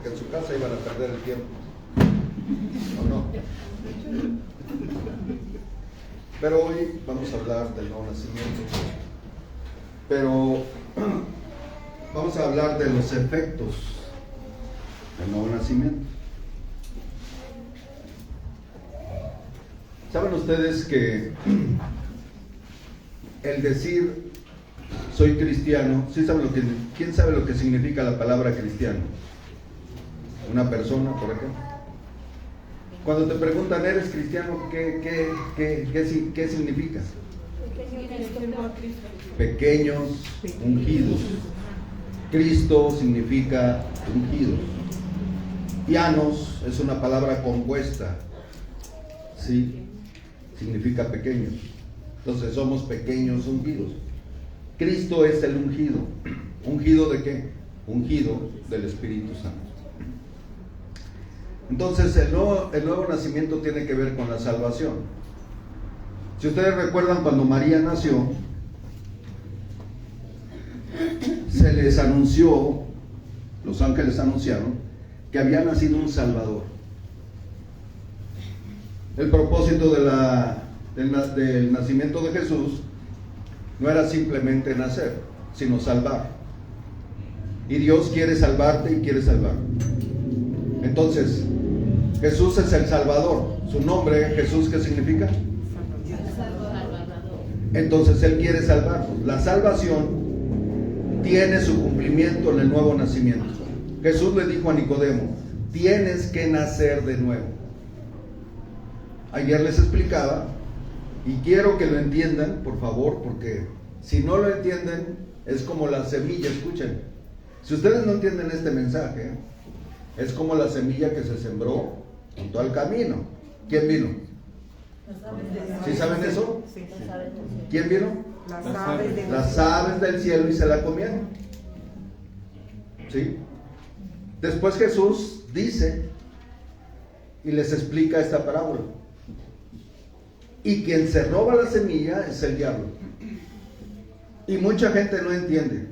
porque en su casa iban a perder el tiempo. ¿O no? Pero hoy vamos a hablar del nuevo nacimiento. Pero vamos a hablar de los efectos del nuevo nacimiento. ¿Saben ustedes que el decir soy cristiano, ¿quién sabe lo que significa la palabra cristiano? Una persona, por ejemplo. Cuando te preguntan, ¿eres cristiano? ¿Qué significa? Pequeños ungidos. Cristo significa ungidos. Ianos es una palabra compuesta, ¿sí? Significa pequeños. Entonces somos pequeños ungidos. Cristo es el ungido. ¿Ungido de qué? Ungido del Espíritu Santo. Entonces el nuevo nacimiento tiene que ver con la salvación. Si ustedes recuerdan, cuando María nació, se les anunció, los ángeles anunciaron, que había nacido un Salvador. El propósito del nacimiento de Jesús no era simplemente nacer, sino salvar. Y Dios quiere salvarte y quiere salvar. Entonces, Jesús es el Salvador. Su nombre, Jesús, ¿qué significa? Entonces Él quiere salvarnos. La salvación tiene su cumplimiento en el nuevo nacimiento. Jesús le dijo a Nicodemo, tienes que nacer de nuevo. Ayer les explicaba, y quiero que lo entiendan, por favor, porque si no lo entienden, es como la semilla. Escuchen, si ustedes no entienden este mensaje, es como la semilla que se sembró junto al camino. ¿Quién vino? ¿Sí saben eso? Sí. ¿Quién vino? Las aves del cielo, y se la comieron. ¿Sí? Después Jesús dice y les explica esta parábola. Y quien se roba la semilla es el diablo. Y mucha gente no entiende.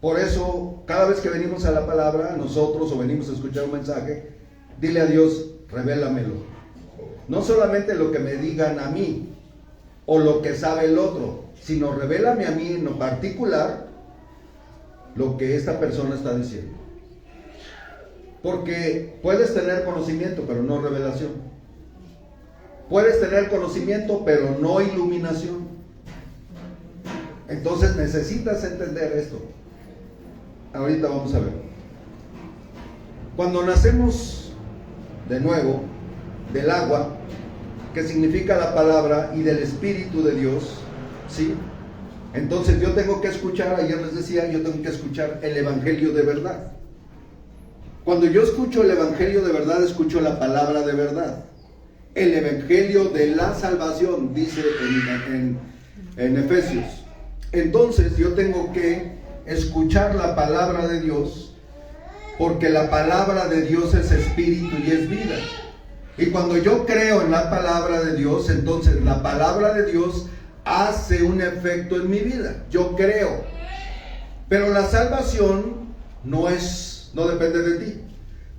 Por eso, cada vez que venimos a la palabra, nosotros, o venimos a escuchar un mensaje, dile a Dios, revélamelo. No solamente lo que me digan a mí, o lo que sabe el otro, sino revélame a mí en lo particular lo que esta persona está diciendo. Porque puedes tener conocimiento, pero no revelación. Puedes tener conocimiento, pero no iluminación. Entonces necesitas entender esto. Ahorita vamos a ver. Cuando nacemos de nuevo del agua, que significa la palabra, y del Espíritu de Dios, ¿sí? Entonces yo tengo que escuchar, ayer les decía, yo tengo que escuchar el Evangelio de verdad. Cuando yo escucho el Evangelio de verdad, escucho la palabra de verdad. El Evangelio de la salvación, dice en Efesios. Entonces yo tengo que escuchar la palabra de Dios, porque la palabra de Dios es espíritu y es vida. Y cuando yo creo en la palabra de Dios, entonces la palabra de Dios hace un efecto en mi vida. Yo creo. Pero la salvación no depende de ti.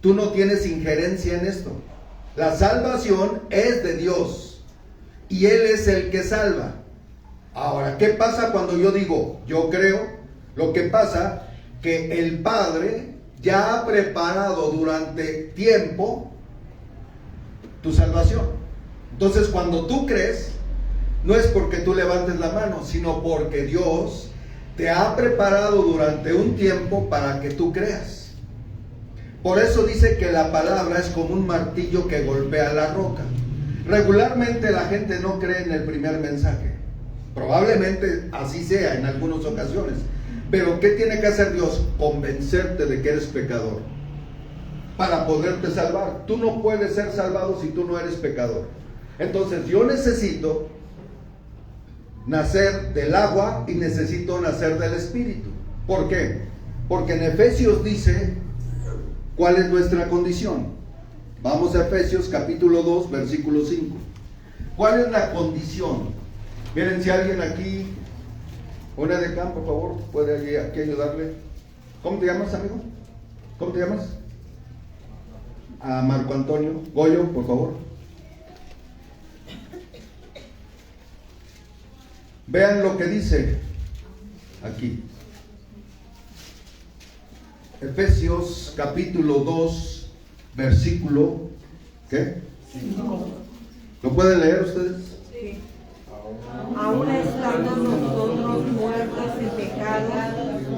Tú no tienes injerencia en esto. La salvación es de Dios, y Él es el que salva. Ahora, ¿qué pasa cuando yo digo, yo creo? Lo que pasa que el Padre ya ha preparado durante tiempo tu salvación. Entonces, cuando tú crees, no es porque tú levantes la mano, sino porque Dios te ha preparado durante un tiempo para que tú creas. Por eso dice que la palabra es como un martillo que golpea la roca. Regularmente la gente no cree en el primer mensaje. Probablemente así sea en algunas ocasiones. Pero ¿qué tiene que hacer Dios? Convencerte de que eres pecador para poderte salvar. Tú no puedes ser salvado si tú no eres pecador. Entonces yo necesito nacer del agua y necesito nacer del Espíritu. ¿Por qué? Porque en Efesios dice cuál es nuestra condición. Vamos a Efesios capítulo 2, versículo 5. ¿Cuál es la condición? Miren, si alguien aquí, una de acá, por favor, puede aquí ayudarle. ¿Cómo te llamas, amigo? ¿Cómo te llamas? A Marco Antonio. Goyo, por favor. Vean lo que dice aquí. Efesios capítulo 2, versículo, ¿qué? 5. ¿Lo pueden leer ustedes? Sí. Aún estando nosotros muertos en pecado,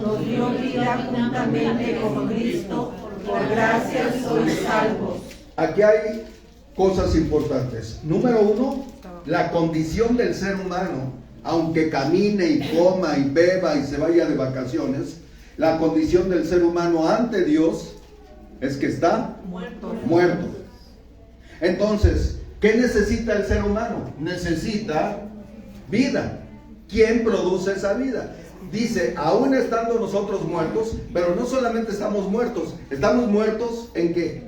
nos dio vida juntamente con Cristo, por gracia sois salvos. Aquí hay cosas importantes. Número 1, la condición del ser humano, aunque camine y coma y beba y se vaya de vacaciones, la condición del ser humano ante Dios es que está muerto. Entonces, ¿qué necesita el ser humano? Necesita vida. ¿Quién produce esa vida? Dice, aún estando nosotros muertos, pero no solamente estamos muertos ¿en qué?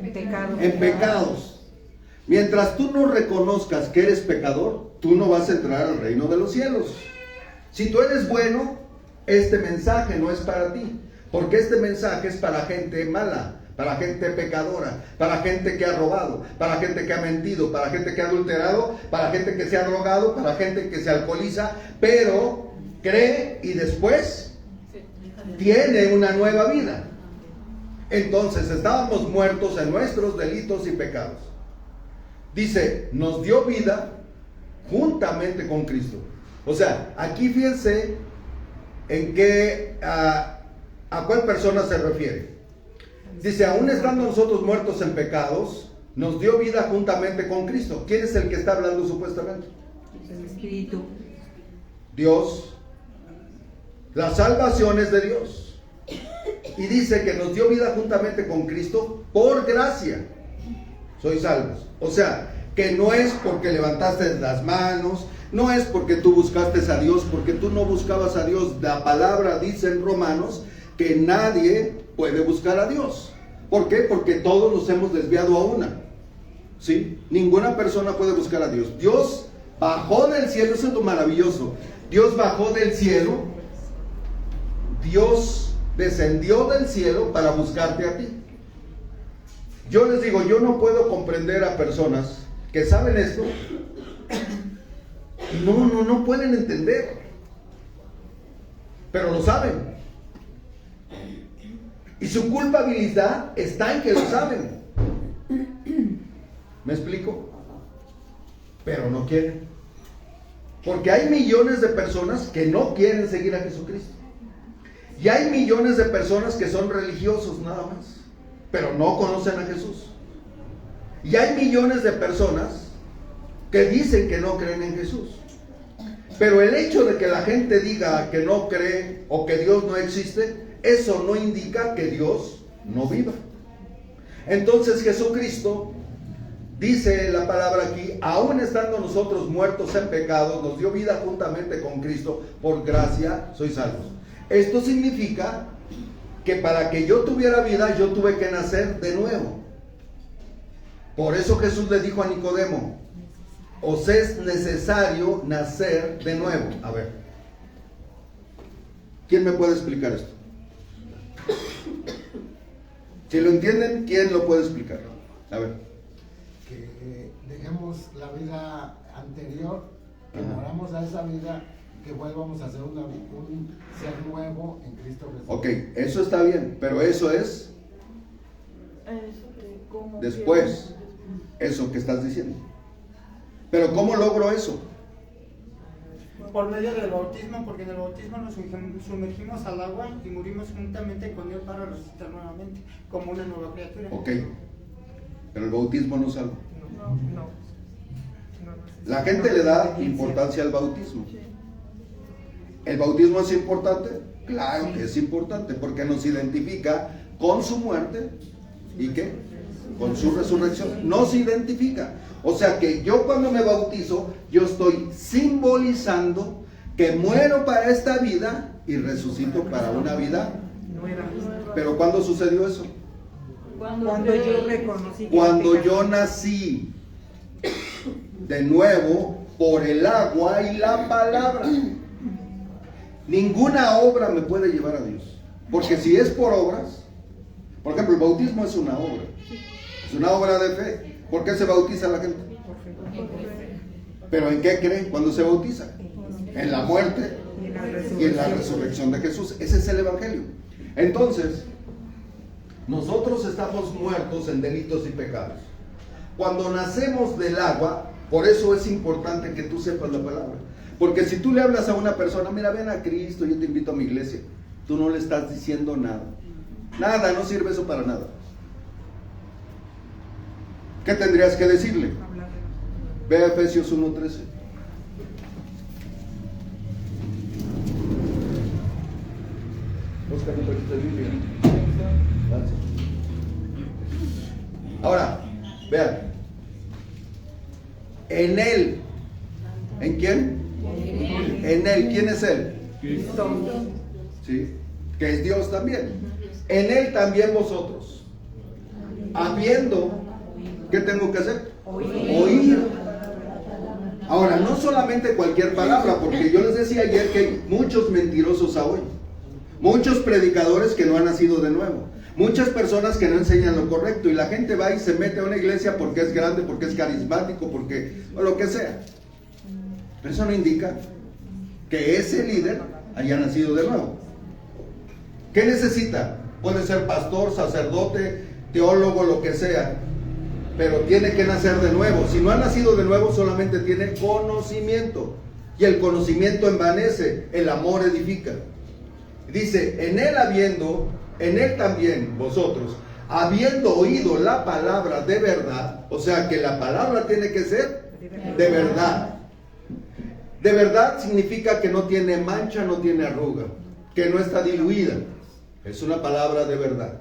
En pecados. Mientras tú no reconozcas que eres pecador, tú no vas a entrar al reino de los cielos. Si tú eres bueno, este mensaje no es para ti, porque este mensaje es para gente mala, para gente pecadora, para gente que ha robado, para gente que ha mentido, para gente que ha adulterado, para gente que se ha drogado, para gente que se alcoholiza, pero cree y después tiene una nueva vida. Entonces estábamos muertos en nuestros delitos y pecados. Dice, nos dio vida juntamente con Cristo. O sea, aquí fíjense en qué, a cuál persona se refiere. Dice, aún estando nosotros muertos en pecados, nos dio vida juntamente con Cristo. ¿Quién es el que está hablando supuestamente? El Espíritu. Dios. La salvación es de Dios. Y dice que nos dio vida juntamente con Cristo por gracia. Sois salvos. O sea, que no es porque levantaste las manos, no es porque tú buscaste a Dios, porque tú no buscabas a Dios. La palabra dice en Romanos que nadie puede buscar a Dios. ¿Por qué? Porque todos nos hemos desviado a una. ¿Sí? Ninguna persona puede buscar a Dios. Dios bajó del cielo, eso es lo maravilloso. Dios bajó del cielo, Dios descendió del cielo para buscarte a ti. Yo les digo, yo no puedo comprender a personas que saben esto y no pueden entender, pero lo saben. Y su culpabilidad está en que lo saben. ¿Me explico? Pero no quieren. Porque hay millones de personas que no quieren seguir a Jesucristo. Y hay millones de personas que son religiosos nada más, pero no conocen a Jesús. Y hay millones de personas que dicen que no creen en Jesús. Pero el hecho de que la gente diga que no cree o que Dios no existe, eso no indica que Dios no viva. Entonces Jesucristo, dice la palabra aquí, aún estando nosotros muertos en pecados, nos dio vida juntamente con Cristo, por gracia sois salvos. Esto significa que para que yo tuviera vida, yo tuve que nacer de nuevo. Por eso Jesús le dijo a Nicodemo, os es necesario nacer de nuevo. A ver, ¿quién me puede explicar esto? Si lo entienden, ¿quién lo puede explicar? A ver. Que dejemos la vida anterior, que moramos a esa vida, que vuelvamos a ser un ser nuevo en Cristo Jesús. Ok, eso está bien, pero eso es después, eso que estás diciendo. Pero ¿cómo logro eso? Por medio del bautismo, porque en el bautismo nos sumergimos al agua y morimos juntamente con Dios para resucitar nuevamente, como una nueva criatura. Ok, pero el bautismo no salva. No. La gente le da importancia al bautismo. ¿El bautismo es importante? Claro que es importante, porque nos identifica con su muerte y ¿qué? Con su resurrección. Nos identifica. O sea que yo cuando me bautizo, yo estoy simbolizando que muero para esta vida y resucito para una vida nueva. ¿Pero cuándo sucedió eso? Cuando yo reconocí. Cuando yo nací de nuevo por el agua y la palabra. Ninguna obra me puede llevar a Dios. Porque si es por obras, Por ejemplo, el bautismo es una obra. Es una obra de fe. ¿Por qué se bautiza la gente? ¿Pero en qué creen cuando se bautiza? En la muerte y en la resurrección de Jesús. Ese es el Evangelio. Entonces, nosotros estamos muertos en delitos y pecados. Cuando nacemos del agua, por eso es importante que tú sepas la palabra. Porque si tú le hablas a una persona, mira, ven a Cristo, yo te invito a mi iglesia, tú no le estás diciendo nada. Nada, no sirve eso para nada. ¿Qué tendrías que decirle? Ve a Efesios 1:13. Oscar, ¿no trajiste Biblia? Gracias. Ahora, vean. En Él. ¿En quién? En Él. ¿Quién es Él? Cristo. ¿Sí? Que es Dios también. En Él también vosotros. Habiendo, ¿qué tengo que hacer? Oír. Ahora, no solamente cualquier palabra, porque yo les decía ayer que hay muchos mentirosos hoy. Muchos predicadores que no han nacido de nuevo. Muchas personas que no enseñan lo correcto. Y la gente va y se mete a una iglesia porque es grande, porque es carismático, porque o lo que sea. Pero eso no indica que ese líder haya nacido de nuevo. ¿Qué necesita? Puede ser pastor, sacerdote, teólogo, lo que sea, pero tiene que nacer de nuevo. Si no ha nacido de nuevo, solamente tiene conocimiento, y el conocimiento envanece, el amor edifica. Dice, en Él habiendo, en Él también vosotros, habiendo oído la palabra de verdad, o sea que la palabra tiene que ser de verdad. De verdad significa que no tiene mancha, no tiene arruga, que no está diluida. Es una palabra de verdad.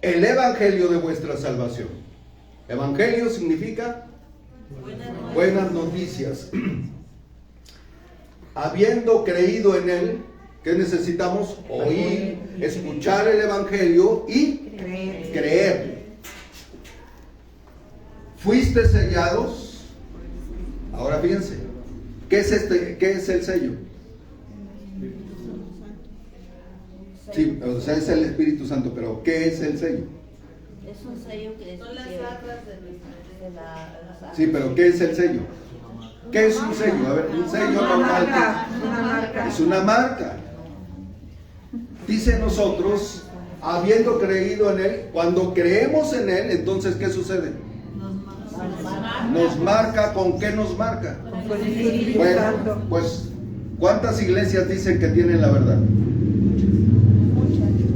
El evangelio de vuestra salvación. Evangelio significa buenas noticias. Habiendo creído en Él, ¿qué necesitamos? Oír, escuchar el evangelio y creer. ¿Fuiste sellados? Ahora fíjense, ¿qué es el sello? Sí, o sea, es el Espíritu Santo, pero ¿qué es el sello? Es un sello que son las arras de la... Sí, pero ¿qué es el sello? ¿Qué es un sello? A ver, un sello normal es una marca. Dice nosotros, habiendo creído en Él, cuando creemos en Él, entonces ¿qué sucede? Nos marca. ¿Con qué nos marca? Bueno, pues ¿cuántas iglesias dicen que tienen la verdad?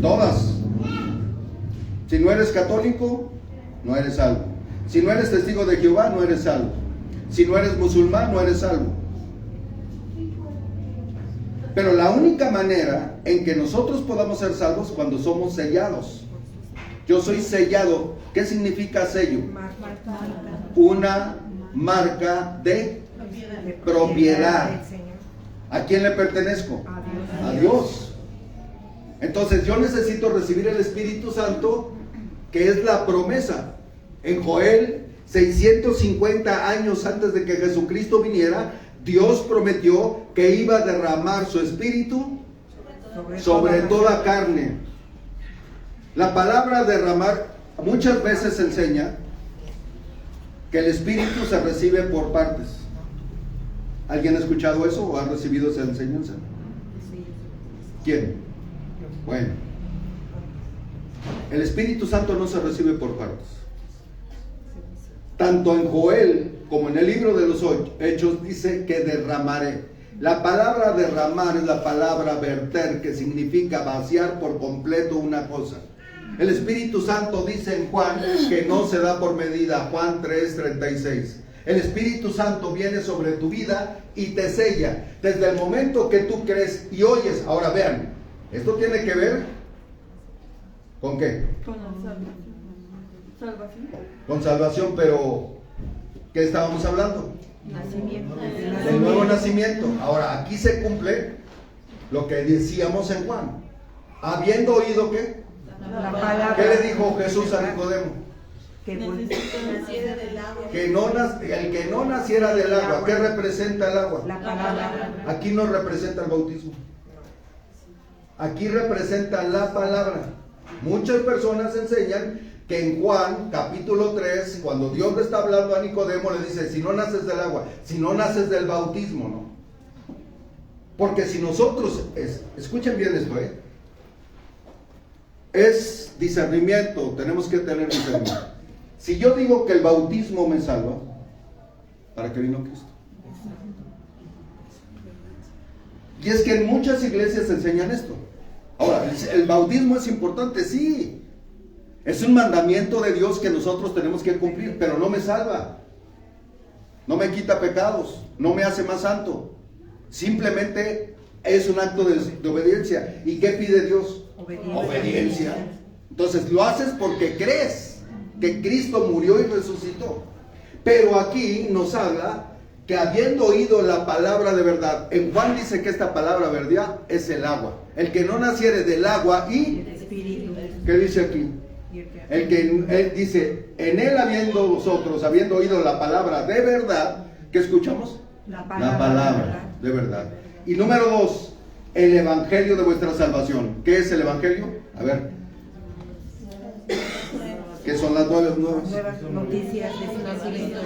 Todas. Si no eres católico, no eres salvo. Si no eres testigo de Jehová, no eres salvo. Si no eres musulmán, no eres salvo. Pero la única manera en que nosotros podamos ser salvos es cuando somos sellados. Yo soy sellado. ¿Qué significa sello? Una marca de propiedad. ¿A quién le pertenezco? A Dios. Entonces yo necesito recibir el Espíritu Santo, que es la promesa. En Joel, 650 años antes de que Jesucristo viniera, Dios prometió que iba a derramar su Espíritu sobre toda carne. La palabra derramar muchas veces enseña que el Espíritu se recibe por partes. ¿Alguien ha escuchado eso o ha recibido esa enseñanza? ¿Quién? Bueno, el Espíritu Santo no se recibe por partes. Tanto en Joel como en el libro de los Hechos dice que derramaré. La palabra derramar es la palabra verter, que significa vaciar por completo una cosa. El Espíritu Santo dice en Juan que no se da por medida, Juan 3:36. El Espíritu Santo viene sobre tu vida y te sella. Desde el momento que tú crees y oyes. Ahora vean, esto tiene que ver ¿con qué? Con la salvación. Con salvación, pero ¿qué estábamos hablando? Nacimiento. Del nuevo nacimiento. Ahora, aquí se cumple lo que decíamos en Juan. Habiendo oído ¿qué? La palabra. ¿Qué le dijo Jesús a Nicodemo? Que naciera del agua. El que no naciera del agua. ¿Qué representa el agua? la palabra. Aquí no representa el bautismo. Aquí representa la palabra. Muchas personas enseñan que en Juan capítulo 3, cuando Dios le está hablando a Nicodemo, le dice, si no naces del agua, si no naces del bautismo, ¿no? Porque si nosotros, escuchen bien esto, es discernimiento, tenemos que tener discernimiento. Si yo digo que el bautismo me salva, ¿para qué vino Cristo? Y es que en muchas iglesias enseñan esto. Ahora, el bautismo es importante, sí. Es un mandamiento de Dios que nosotros tenemos que cumplir, pero no me salva. No me quita pecados, no me hace más santo. Simplemente es un acto de obediencia. ¿Y qué pide Dios? Obediencia. Entonces lo haces porque crees que Cristo murió y resucitó. Pero aquí nos habla que habiendo oído la palabra de verdad, en Juan dice que esta palabra verdad es el agua. El que no naciere del agua y... ¿Qué dice aquí? Él dice, en él habiendo oído la palabra de verdad, ¿qué escuchamos? La palabra de verdad. Y número 2, el evangelio de vuestra salvación. ¿Qué es el evangelio? A ver. ¿Qué son las nuevas noticias de su nacimiento?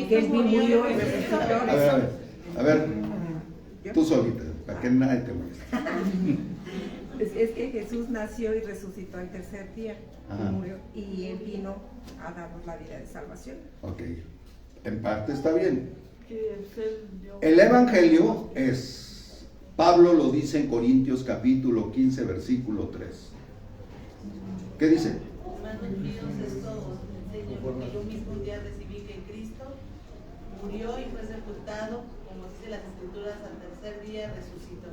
Que él murió y resucitó. A ver, tú solita, para que nadie te moleste. Es que Jesús nació y resucitó al tercer día. Murió, y él vino a darnos la vida de salvación. Ok, en parte está bien. El evangelio es, Pablo lo dice en Corintios capítulo 15 versículo 3. ¿Qué dice? Hermanos míos, esto os enseño porque yo mismo un día recibí que Cristo murió y fue sepultado, como dice las Escrituras, al tercer día resucitó.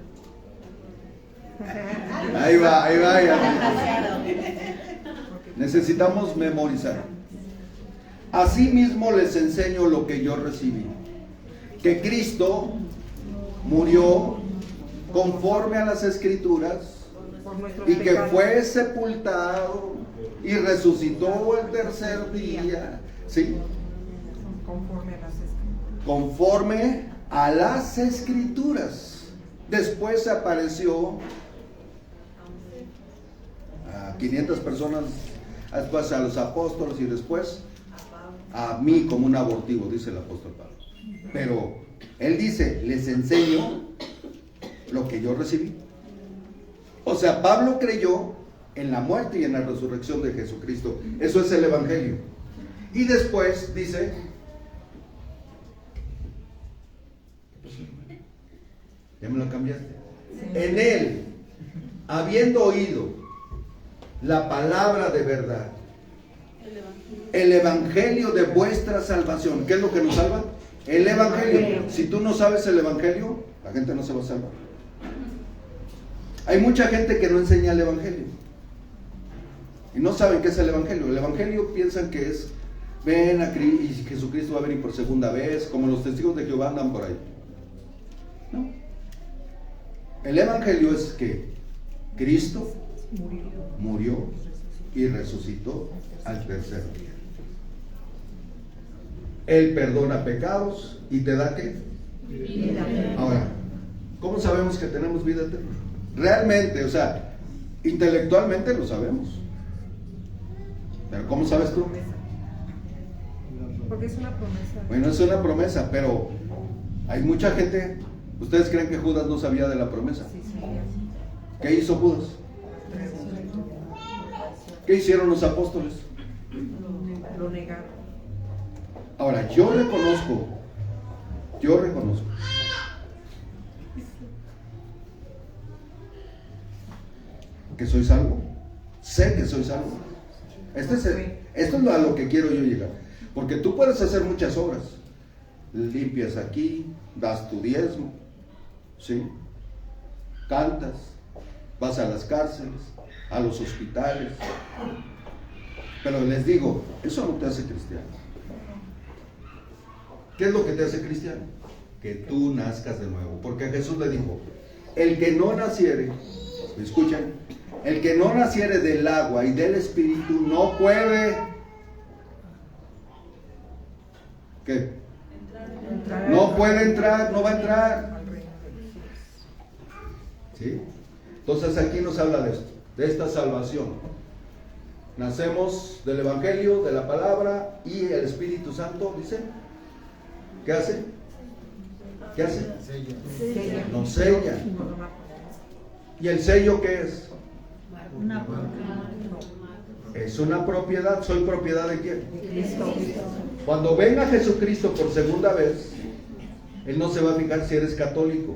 Ahí va. Necesitamos memorizar. Asimismo les enseño lo que yo recibí, que Cristo murió conforme a las Escrituras y que fue sepultado y resucitó el tercer día, ¿sí? Conforme a las Escrituras. Después apareció a 500 personas, después a los apóstoles y después a mí como un abortivo, dice el apóstol Pablo. Pero él dice, les enseño lo que yo recibí. O sea, Pablo creyó en la muerte y en la resurrección de Jesucristo. Eso es el evangelio. Y después dice, ya me lo cambiaste. En él, habiendo oído la palabra de verdad, el evangelio de vuestra salvación. ¿Qué es lo que nos salva? El evangelio. Si tú no sabes el evangelio, la gente no se va a salvar. Hay mucha gente que no enseña el evangelio y no saben qué es el evangelio. El evangelio piensan que es, ven a Cristo y Jesucristo va a venir por segunda vez, como los testigos de Jehová andan por ahí. No. El evangelio es que Cristo murió y resucitó al tercer día. Él perdona pecados y te da ¿qué? Vida. Ahora, ¿cómo sabemos que tenemos vida eterna? Realmente, o sea, intelectualmente lo sabemos. Pero ¿cómo sabes tú? Porque es una promesa. Bueno, es una promesa, pero hay mucha gente. ¿Ustedes creen que Judas no sabía de la promesa? Sí. ¿Qué hizo Judas? ¿Qué hicieron los apóstoles? Lo negaron. Ahora, yo reconozco que soy salvo. Sé que soy salvo. Esto es a lo que quiero yo llegar. Porque tú puedes hacer muchas obras. Limpias aquí, das tu diezmo, ¿sí? Cantas, vas a las cárceles, a los hospitales. Pero les digo, eso no te hace cristiano. ¿Qué es lo que te hace cristiano? Que tú nazcas de nuevo. Porque Jesús le dijo, el que no naciere, ¿me escuchan? El que no naciere del agua y del espíritu no puede, ¿qué? No puede entrar, no va a entrar. ¿Sí? Entonces aquí nos habla de esto, de esta salvación. Nacemos del Evangelio, de la palabra, y el Espíritu Santo, dice, ¿qué hace? ¿Qué hace? Sello. Nos sella. ¿Y el sello qué es? Una Es una propiedad. ¿Soy propiedad de quién? Cristo. Cuando venga Jesucristo por segunda vez, Él no se va a fijar si eres católico,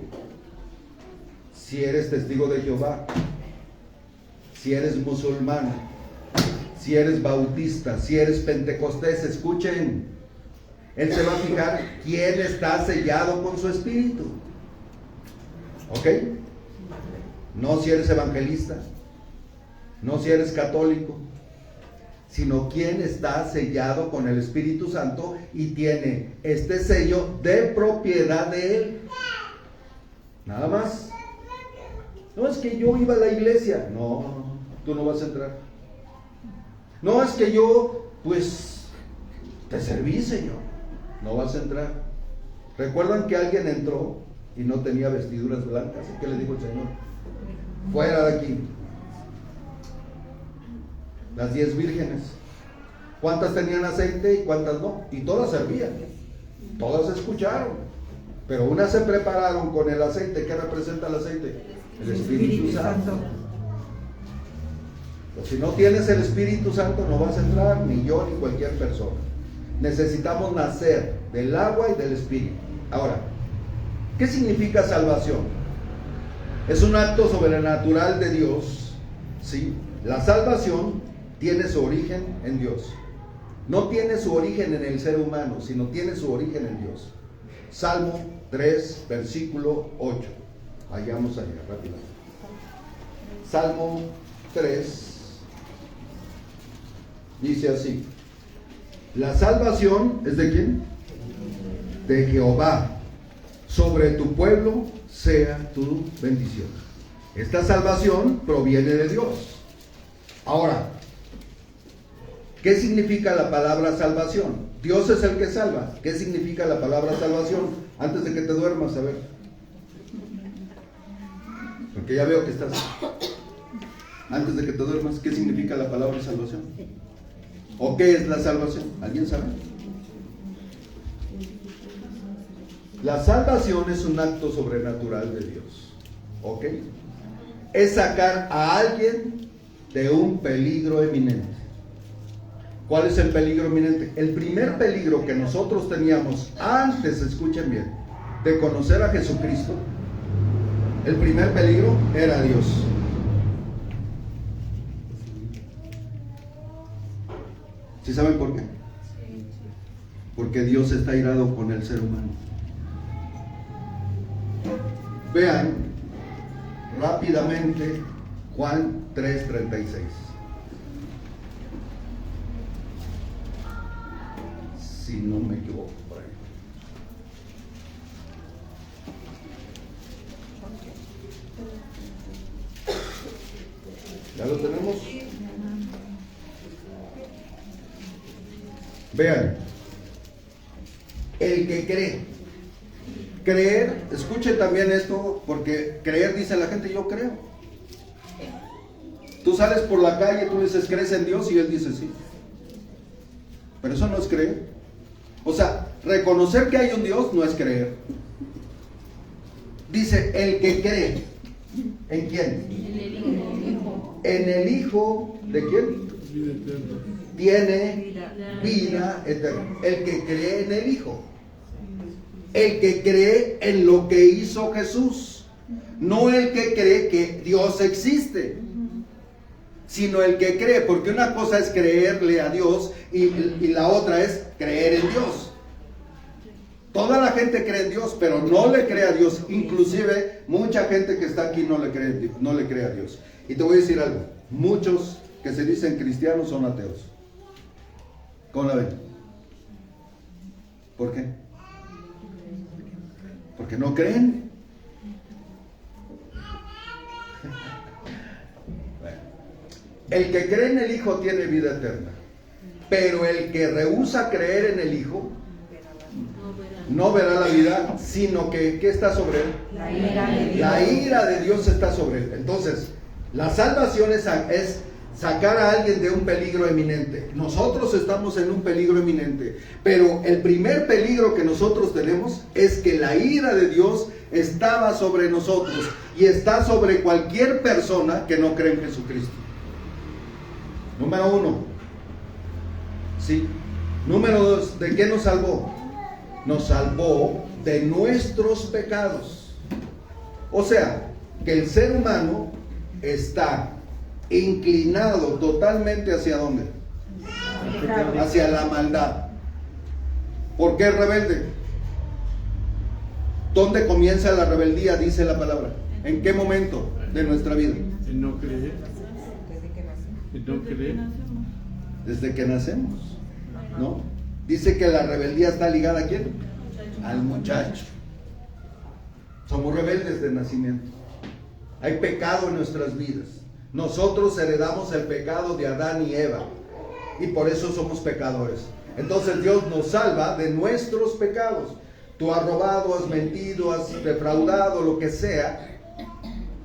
si eres testigo de Jehová, si eres musulmán, si eres bautista, si eres pentecostés. Escuchen, Él se va a fijar quién está sellado con su espíritu. ¿Ok? No si eres evangelista, no si eres católico, sino quién está sellado con el Espíritu Santo y tiene este sello de propiedad de Él. Nada más. No es que yo iba a la iglesia. No, tú no vas a entrar. No es que yo, pues, te serví, Señor. No vas a entrar. ¿Recuerdan que alguien entró y no tenía vestiduras blancas? ¿Y qué le dijo el Señor? Fuera de aquí. Las 10 vírgenes. ¿Cuántas tenían aceite y cuántas no? Y todas servían. Todas escucharon. Pero unas se prepararon con el aceite. ¿Qué representa el aceite? El Espíritu Santo. Pues si no tienes el Espíritu Santo no vas a entrar, ni yo ni cualquier persona. Necesitamos nacer del agua y del Espíritu. Ahora, ¿qué significa salvación? Es un acto sobrenatural de Dios, ¿sí? La salvación tiene su origen en Dios. No tiene su origen en el ser humano, sino tiene su origen en Dios. Salmo 3, versículo 8. Vayamos allá, rápidamente. Salmo 3 dice así: la salvación es de ¿quién? De Jehová. Sobre tu pueblo sea tu bendición. Esta salvación proviene de Dios. Ahora, ¿qué significa la palabra salvación? Dios es el que salva. ¿Qué significa la palabra salvación? Antes de que te duermas, a ver. Porque ya veo que estás. Antes de que te duermas, ¿qué significa la palabra salvación? ¿O qué es la salvación? ¿Alguien sabe? La salvación es un acto sobrenatural de Dios. ¿Ok? Es sacar a alguien de un peligro eminente. ¿Cuál es el peligro eminente? El primer peligro que nosotros teníamos antes, escuchen bien, de conocer a Jesucristo, el primer peligro era Dios. ¿Sí saben por qué? Porque Dios está airado con el ser humano. Vean rápidamente Juan 3:36. Si no me equivoco por ahí. ¿Ya lo tenemos? Vean, el que cree. Creer, escuchen también esto, porque creer, dice la gente, yo creo. Tú sales por la calle, tú dices, ¿crees en Dios? Y él dice, sí. Pero eso no es creer. O sea, reconocer que hay un Dios no es creer. Dice, el que cree. ¿En quién? En el Hijo. ¿De quién? Tiene vida eterna. El que cree en el Hijo. El que cree en lo que hizo Jesús. No el que cree que Dios existe, sino el que cree, porque una cosa es creerle a Dios y la otra es creer en Dios. Toda la gente cree en Dios, pero no le cree a Dios. Inclusive mucha gente que está aquí no le cree a Dios. Y te voy a decir algo, muchos que se dicen cristianos son ateos. ¿Cómo la ven? ¿Por qué? Porque no creen. Bueno, el que cree en el Hijo tiene vida eterna, pero el que rehúsa creer en el Hijo no verá la vida, sino que ¿qué está sobre él? La ira de Dios. La ira de Dios está sobre él. Entonces, la salvación es sacar a alguien de un peligro eminente. Nosotros estamos en un peligro eminente, pero el primer peligro que nosotros tenemos es que la ira de Dios estaba sobre nosotros y está sobre cualquier persona que no cree en Jesucristo. Número 1. Sí. Número 2, ¿de qué nos salvó? Nos salvó de nuestros pecados. O sea, que el ser humano está inclinado totalmente hacia ¿dónde? Hacia la maldad. ¿Por qué rebelde? ¿Dónde comienza la rebeldía? Dice la palabra. ¿En qué momento de nuestra vida? En no creer. En no creer. Desde que nacemos, ¿no? Dice que la rebeldía está ligada ¿a quién? Al muchacho. Somos rebeldes de nacimiento. Hay pecado en nuestras vidas. Nosotros heredamos el pecado de Adán y Eva y por eso somos pecadores. Entonces Dios nos salva de nuestros pecados. Tú has robado, has mentido, has defraudado, lo que sea.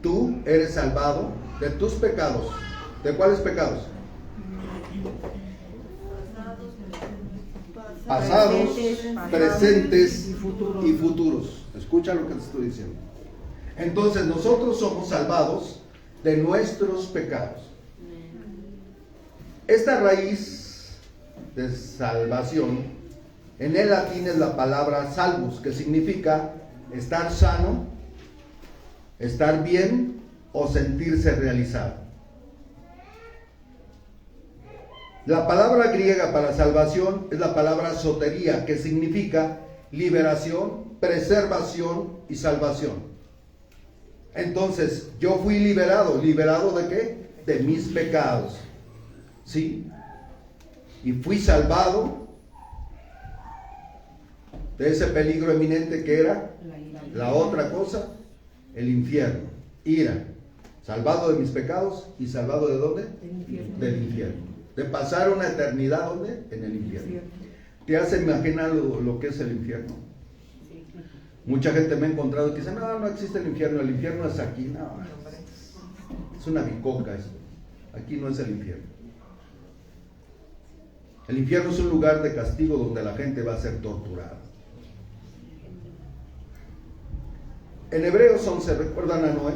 Tú eres salvado de tus pecados. ¿De cuáles pecados? Pasados, presentes y futuros. Escucha lo que te estoy diciendo. Entonces nosotros somos salvados de nuestros pecados. Esta raíz de salvación, en el latín es la palabra salvus, que significa estar sano, estar bien o sentirse realizado. La palabra griega para salvación es la palabra sotería, que significa liberación, preservación y salvación. Entonces, yo fui liberado. ¿Liberado de qué? De mis pecados. ¿Sí? Y fui salvado de ese peligro eminente que era la otra cosa, el infierno. Ira. Salvado de mis pecados y salvado ¿de dónde? Del infierno. De pasar una eternidad, ¿dónde? En el infierno. ¿Te hace imaginar lo que es el infierno? Mucha gente me ha encontrado que dice, no existe el infierno es aquí. No, es una bicoca esto. Aquí no es el infierno. El infierno es un lugar de castigo donde la gente va a ser torturada. En Hebreos 11, ¿recuerdan a Noé?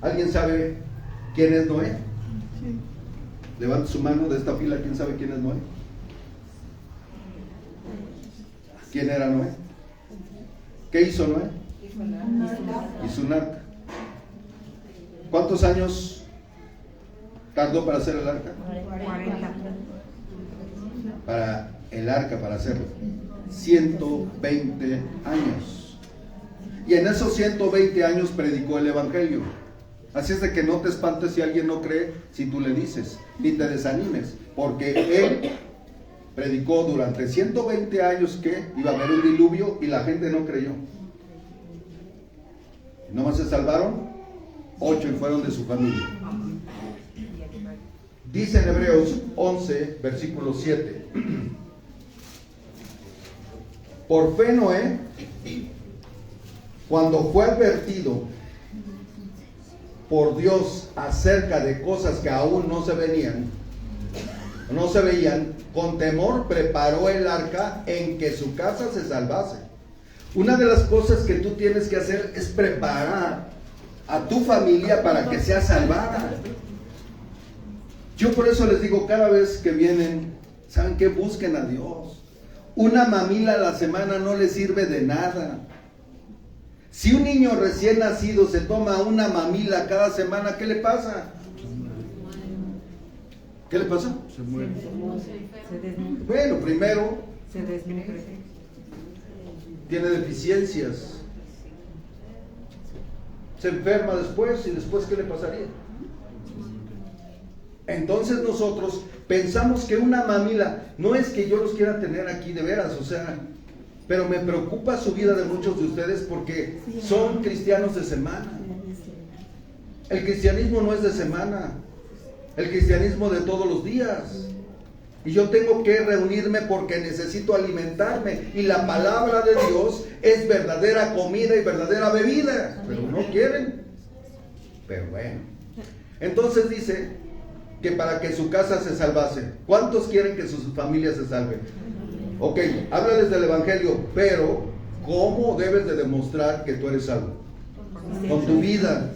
¿Alguien sabe quién es Noé? Sí. Levante su mano de esta fila, ¿quién sabe quién es Noé? ¿Quién era Noé? ¿Qué hizo Noé? Hizo un arca. ¿Cuántos años tardó para hacer el arca? 40. Para el arca, para hacerlo. 120 años. Y en esos 120 años predicó el evangelio. Así es de que no te espantes si alguien no cree, si tú le dices, ni te desanimes, porque él predicó durante 120 años que iba a haber un diluvio y la gente no creyó. ¿Nomás se salvaron? 8 y fueron de su familia. Dice en Hebreos 11, versículo 7. Por fe Noé, cuando fue advertido por Dios acerca de cosas que aún no se veían, con temor preparó el arca en que su casa se salvase. Una de las cosas que tú tienes que hacer es preparar a tu familia para que sea salvada. Yo por eso les digo, cada vez que vienen, ¿saben qué? Busquen a Dios. Una mamila a la semana no les sirve de nada. Si un niño recién nacido se toma una mamila cada semana, ¿qué le pasa? ¿Qué le pasa? Se muere. Bueno, primero Se desnutre. tiene deficiencias. Se enferma después y después ¿qué le pasaría? Entonces nosotros pensamos que una mamila, no es que yo los quiera tener aquí de veras, o sea, pero me preocupa su vida de muchos de ustedes porque son cristianos de semana. El cristianismo no es de semana, el cristianismo de todos los días. Y yo tengo que reunirme porque necesito alimentarme. Y la palabra de Dios es verdadera comida y verdadera bebida. Pero no quieren. Pero bueno. Entonces dice que para que su casa se salvase. ¿Cuántos quieren que sus familias se salven? Ok, háblales del Evangelio, pero ¿cómo debes de demostrar que tú eres salvo? Con tu vida.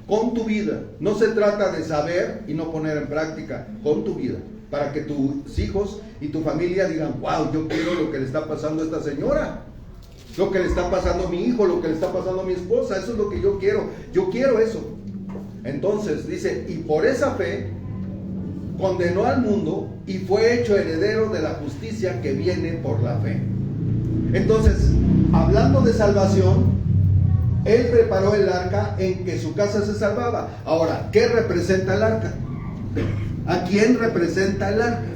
Con tu vida. No se trata de saber y no poner en práctica, con tu vida. Para que tus hijos y tu familia digan, wow, yo quiero lo que le está pasando a esta señora, lo que le está pasando a mi hijo, lo que le está pasando a mi esposa, eso es lo que yo quiero eso. Entonces dice, y por esa fe condenó al mundo y fue hecho heredero de la justicia que viene por la fe. Entonces, hablando de salvación, Él preparó el arca en que su casa se salvaba. Ahora, ¿qué representa el arca? ¿A quién representa el arca?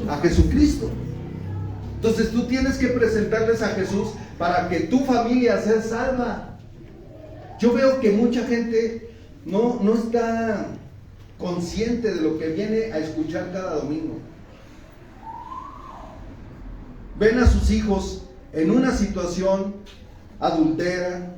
A Jesucristo. Entonces tú tienes que presentarles a Jesús para que tu familia sea salva. Yo veo que mucha gente no está consciente de lo que viene a escuchar cada domingo. Ven a sus hijos en una situación adultera,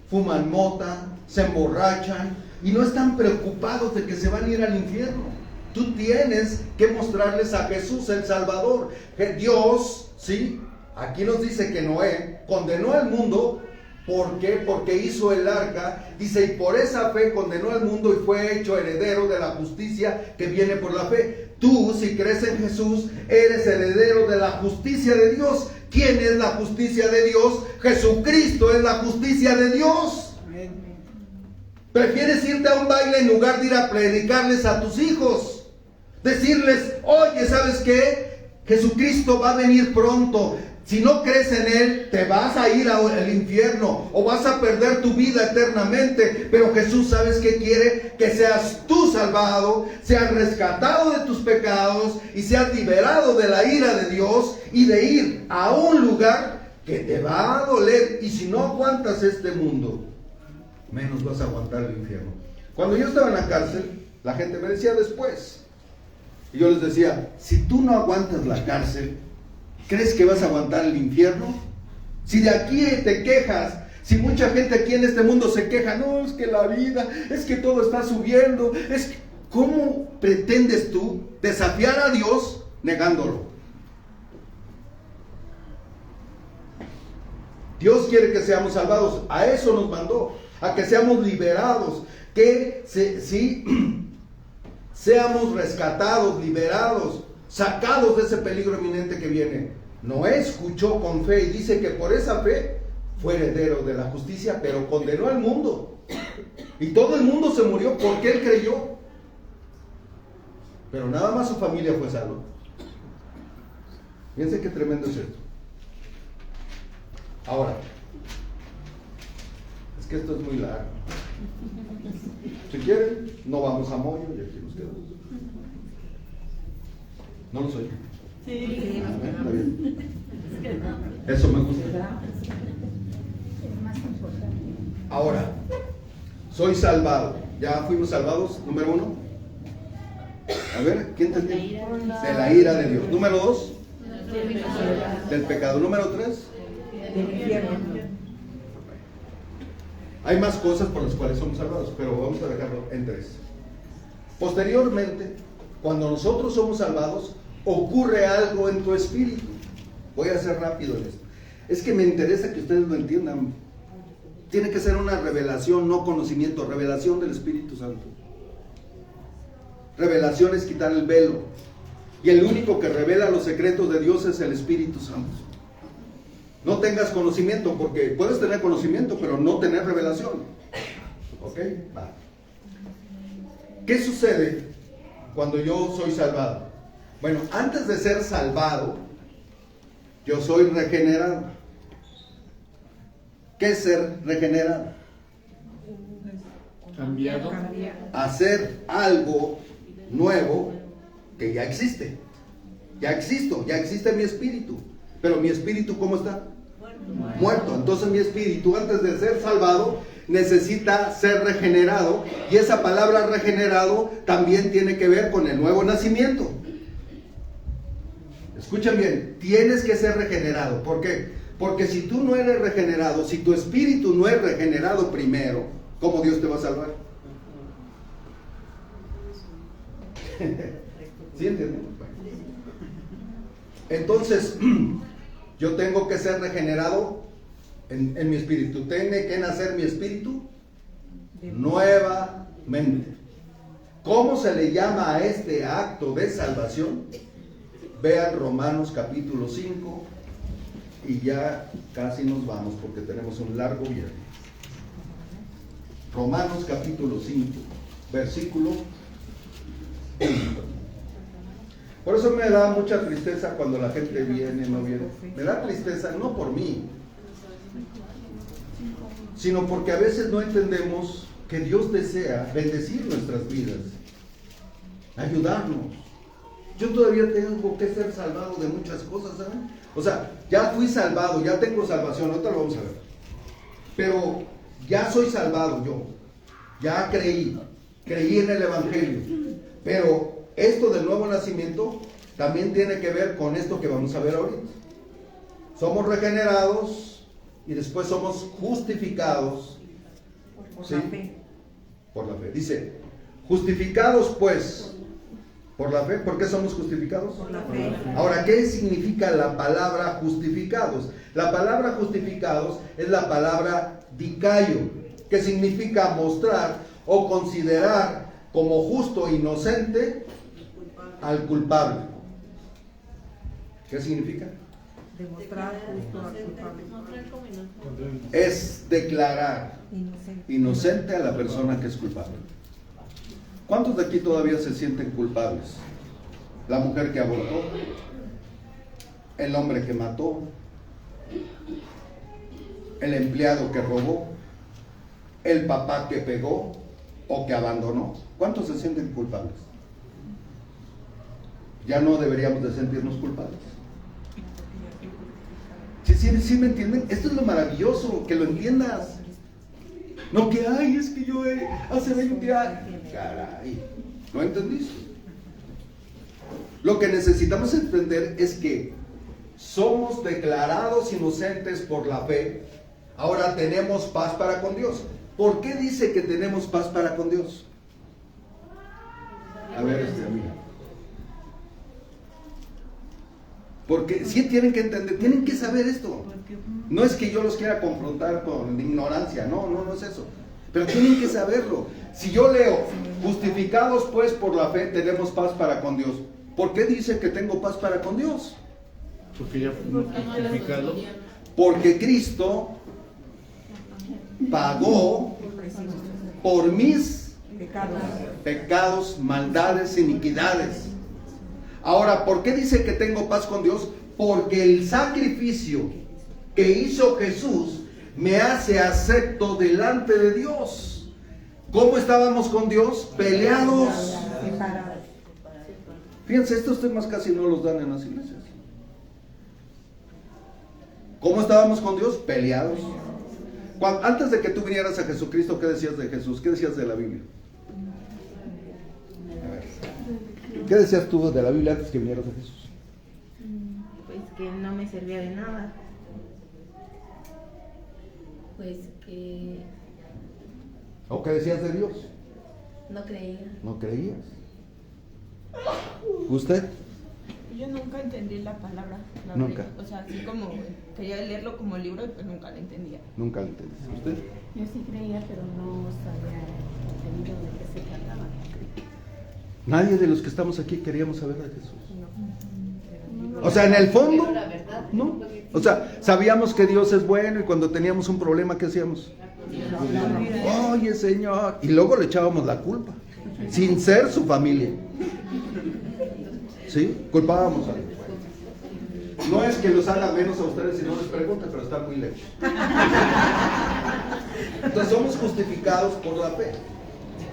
fuman mota, se emborrachan y no están preocupados de que se van a ir al infierno. Tú tienes que mostrarles a Jesús el Salvador. Que Dios, ¿sí? Aquí nos dice que Noé condenó al mundo. ¿Por qué? Porque hizo el arca. Dice, y por esa fe condenó al mundo y fue hecho heredero de la justicia que viene por la fe. Tú, si crees en Jesús, eres heredero de la justicia de Dios. ¿Quién es la justicia de Dios? Jesucristo es la justicia de Dios. ¿Prefieres irte a un baile en lugar de ir a predicarles a tus hijos? Decirles, oye, ¿sabes qué? Jesucristo va a venir pronto. Si no crees en Él, te vas a ir al infierno o vas a perder tu vida eternamente. Pero Jesús, ¿sabes qué quiere? Que seas tú salvado, seas rescatado de tus pecados y seas liberado de la ira de Dios y de ir a un lugar que te va a doler. Y si no aguantas este mundo, menos vas a aguantar el infierno. Cuando yo estaba en la cárcel, la gente me decía después, y yo les decía, si tú no aguantas la cárcel, ¿crees que vas a aguantar el infierno? Si de aquí te quejas, si mucha gente aquí en este mundo se queja, no, es que la vida, es que todo está subiendo, es que, ¿cómo pretendes tú desafiar a Dios negándolo? Dios quiere que seamos salvados, a eso nos mandó, a que seamos liberados, que seamos rescatados, liberados, sacados de ese peligro inminente que viene. Noé escuchó con fe y dice que por esa fe fue heredero de la justicia, pero condenó al mundo. Y todo el mundo se murió porque él creyó. Pero nada más su familia fue salva. Fíjense qué tremendo es esto. Ahora, es que esto es muy largo. Si quieren, no vamos a Moyo y aquí nos quedamos. ¿No lo soy? Sí. Está bien. Eso me gusta. Ahora, soy salvado. ¿Ya fuimos salvados? Número 1. A ver, ¿quién te entiende? De la ira de Dios. Número 2. Del pecado. Número 3. Del infierno. Hay más cosas por las cuales somos salvados, pero vamos a dejarlo en 3. Posteriormente, cuando nosotros somos salvados, ocurre algo en tu espíritu. Voy a ser rápido en esto. Es que me interesa que ustedes lo entiendan. Tiene que ser una revelación, no conocimiento, revelación del Espíritu Santo. Revelación es quitar el velo. Y el único que revela los secretos de Dios es el Espíritu Santo. No tengas conocimiento, porque puedes tener conocimiento, pero no tener revelación. ¿Ok? Va. ¿Qué sucede cuando yo soy salvado? Bueno, antes de ser salvado, yo soy regenerado. ¿Qué es ser regenerado? Cambiado. Hacer algo nuevo que ya existe. Ya existo, ya existe mi espíritu. Pero mi espíritu, ¿cómo está? Muerto. Entonces mi espíritu, antes de ser salvado, necesita ser regenerado. Y esa palabra regenerado también tiene que ver con el nuevo nacimiento. Escuchen bien, tienes que ser regenerado. ¿Por qué? Porque si tú no eres regenerado, si tu espíritu no es regenerado primero, ¿cómo Dios te va a salvar? ¿Sí entienden? Entonces, yo tengo que ser regenerado en mi espíritu. Tiene que nacer mi espíritu nuevamente. ¿Cómo se le llama a este acto de salvación? Vean Romanos capítulo 5 y ya casi nos vamos porque tenemos un largo viaje. Romanos capítulo 5, versículo 1. Por eso me da mucha tristeza cuando la gente viene, no viene. Me da tristeza no por mí, sino porque a veces no entendemos que Dios desea bendecir nuestras vidas, ayudarnos. Yo todavía tengo que ser salvado de muchas cosas, ¿saben? O sea, ya fui salvado, ya tengo salvación, ahorita lo vamos a ver. Pero ya soy salvado yo, ya creí en el Evangelio. Pero esto del nuevo nacimiento también tiene que ver con esto que vamos a ver ahorita. Somos regenerados y después somos justificados. Por ¿sí? la fe. Por la fe. Dice, justificados pues por la fe. ¿Por qué somos justificados? Por la fe. Ahora, ¿qué significa la palabra justificados? La palabra justificados es la palabra dikaio, que significa mostrar o considerar como justo e inocente al culpable. ¿Qué significa? Demostrar justo al culpable. Es declarar inocente a la persona que es culpable. ¿Cuántos de aquí todavía se sienten culpables? La mujer que abortó, el hombre que mató, el empleado que robó, el papá que pegó o que abandonó. ¿Cuántos se sienten culpables? Ya no deberíamos de sentirnos culpables. ¿Sí me entienden? Esto es lo maravilloso, que lo entiendas. No que, ay, es que yo hace 20 años. Caray, ¿no entendiste? Lo que necesitamos entender es que somos declarados inocentes por la fe. Ahora tenemos paz para con Dios. ¿Por qué dice que tenemos paz para con Dios? A ver, amigo. Porque sí tienen que entender, tienen que saber esto. No es que yo los quiera confrontar con ignorancia, no es eso. Pero tienen que saberlo. Si yo leo, justificados pues por la fe, tenemos paz para con Dios. ¿Por qué dice que tengo paz para con Dios? Porque ya fuimos justificados. Porque Cristo pagó por mis pecados, maldades, iniquidades. Ahora, ¿por qué dice que tengo paz con Dios? Porque el sacrificio que hizo Jesús me hace acepto delante de Dios. ¿Cómo estábamos con Dios? Peleados. Fíjense, estos temas casi no los dan en las iglesias. ¿Cómo estábamos con Dios? Peleados. Antes de que tú vinieras a Jesucristo, ¿qué decías de Jesús? ¿Qué decías de la Biblia? A ver. ¿Qué decías tú de la Biblia antes que vinieras a Jesús? Pues que no me servía de nada. Pues que ¿O qué decías de Dios? no creía. ¿No creías? ¿Usted? Yo nunca entendí la palabra. Nunca. O sea, así como quería leerlo como libro, pues nunca la entendía. Nunca lo entendiste. ¿Usted? Yo sí creía, pero no sabía el contenido de qué se trataba. Nadie de los que estamos aquí queríamos saber de Jesús. O sea, en el fondo, no. O sea, sabíamos que Dios es bueno y cuando teníamos un problema, ¿qué hacíamos? Oye, Señor. Y luego le echábamos la culpa, sin ser su familia. ¿Sí? Culpábamos a Dios. No es que los haga menos a ustedes si no les preguntan, pero están muy lejos. Entonces somos justificados por la fe.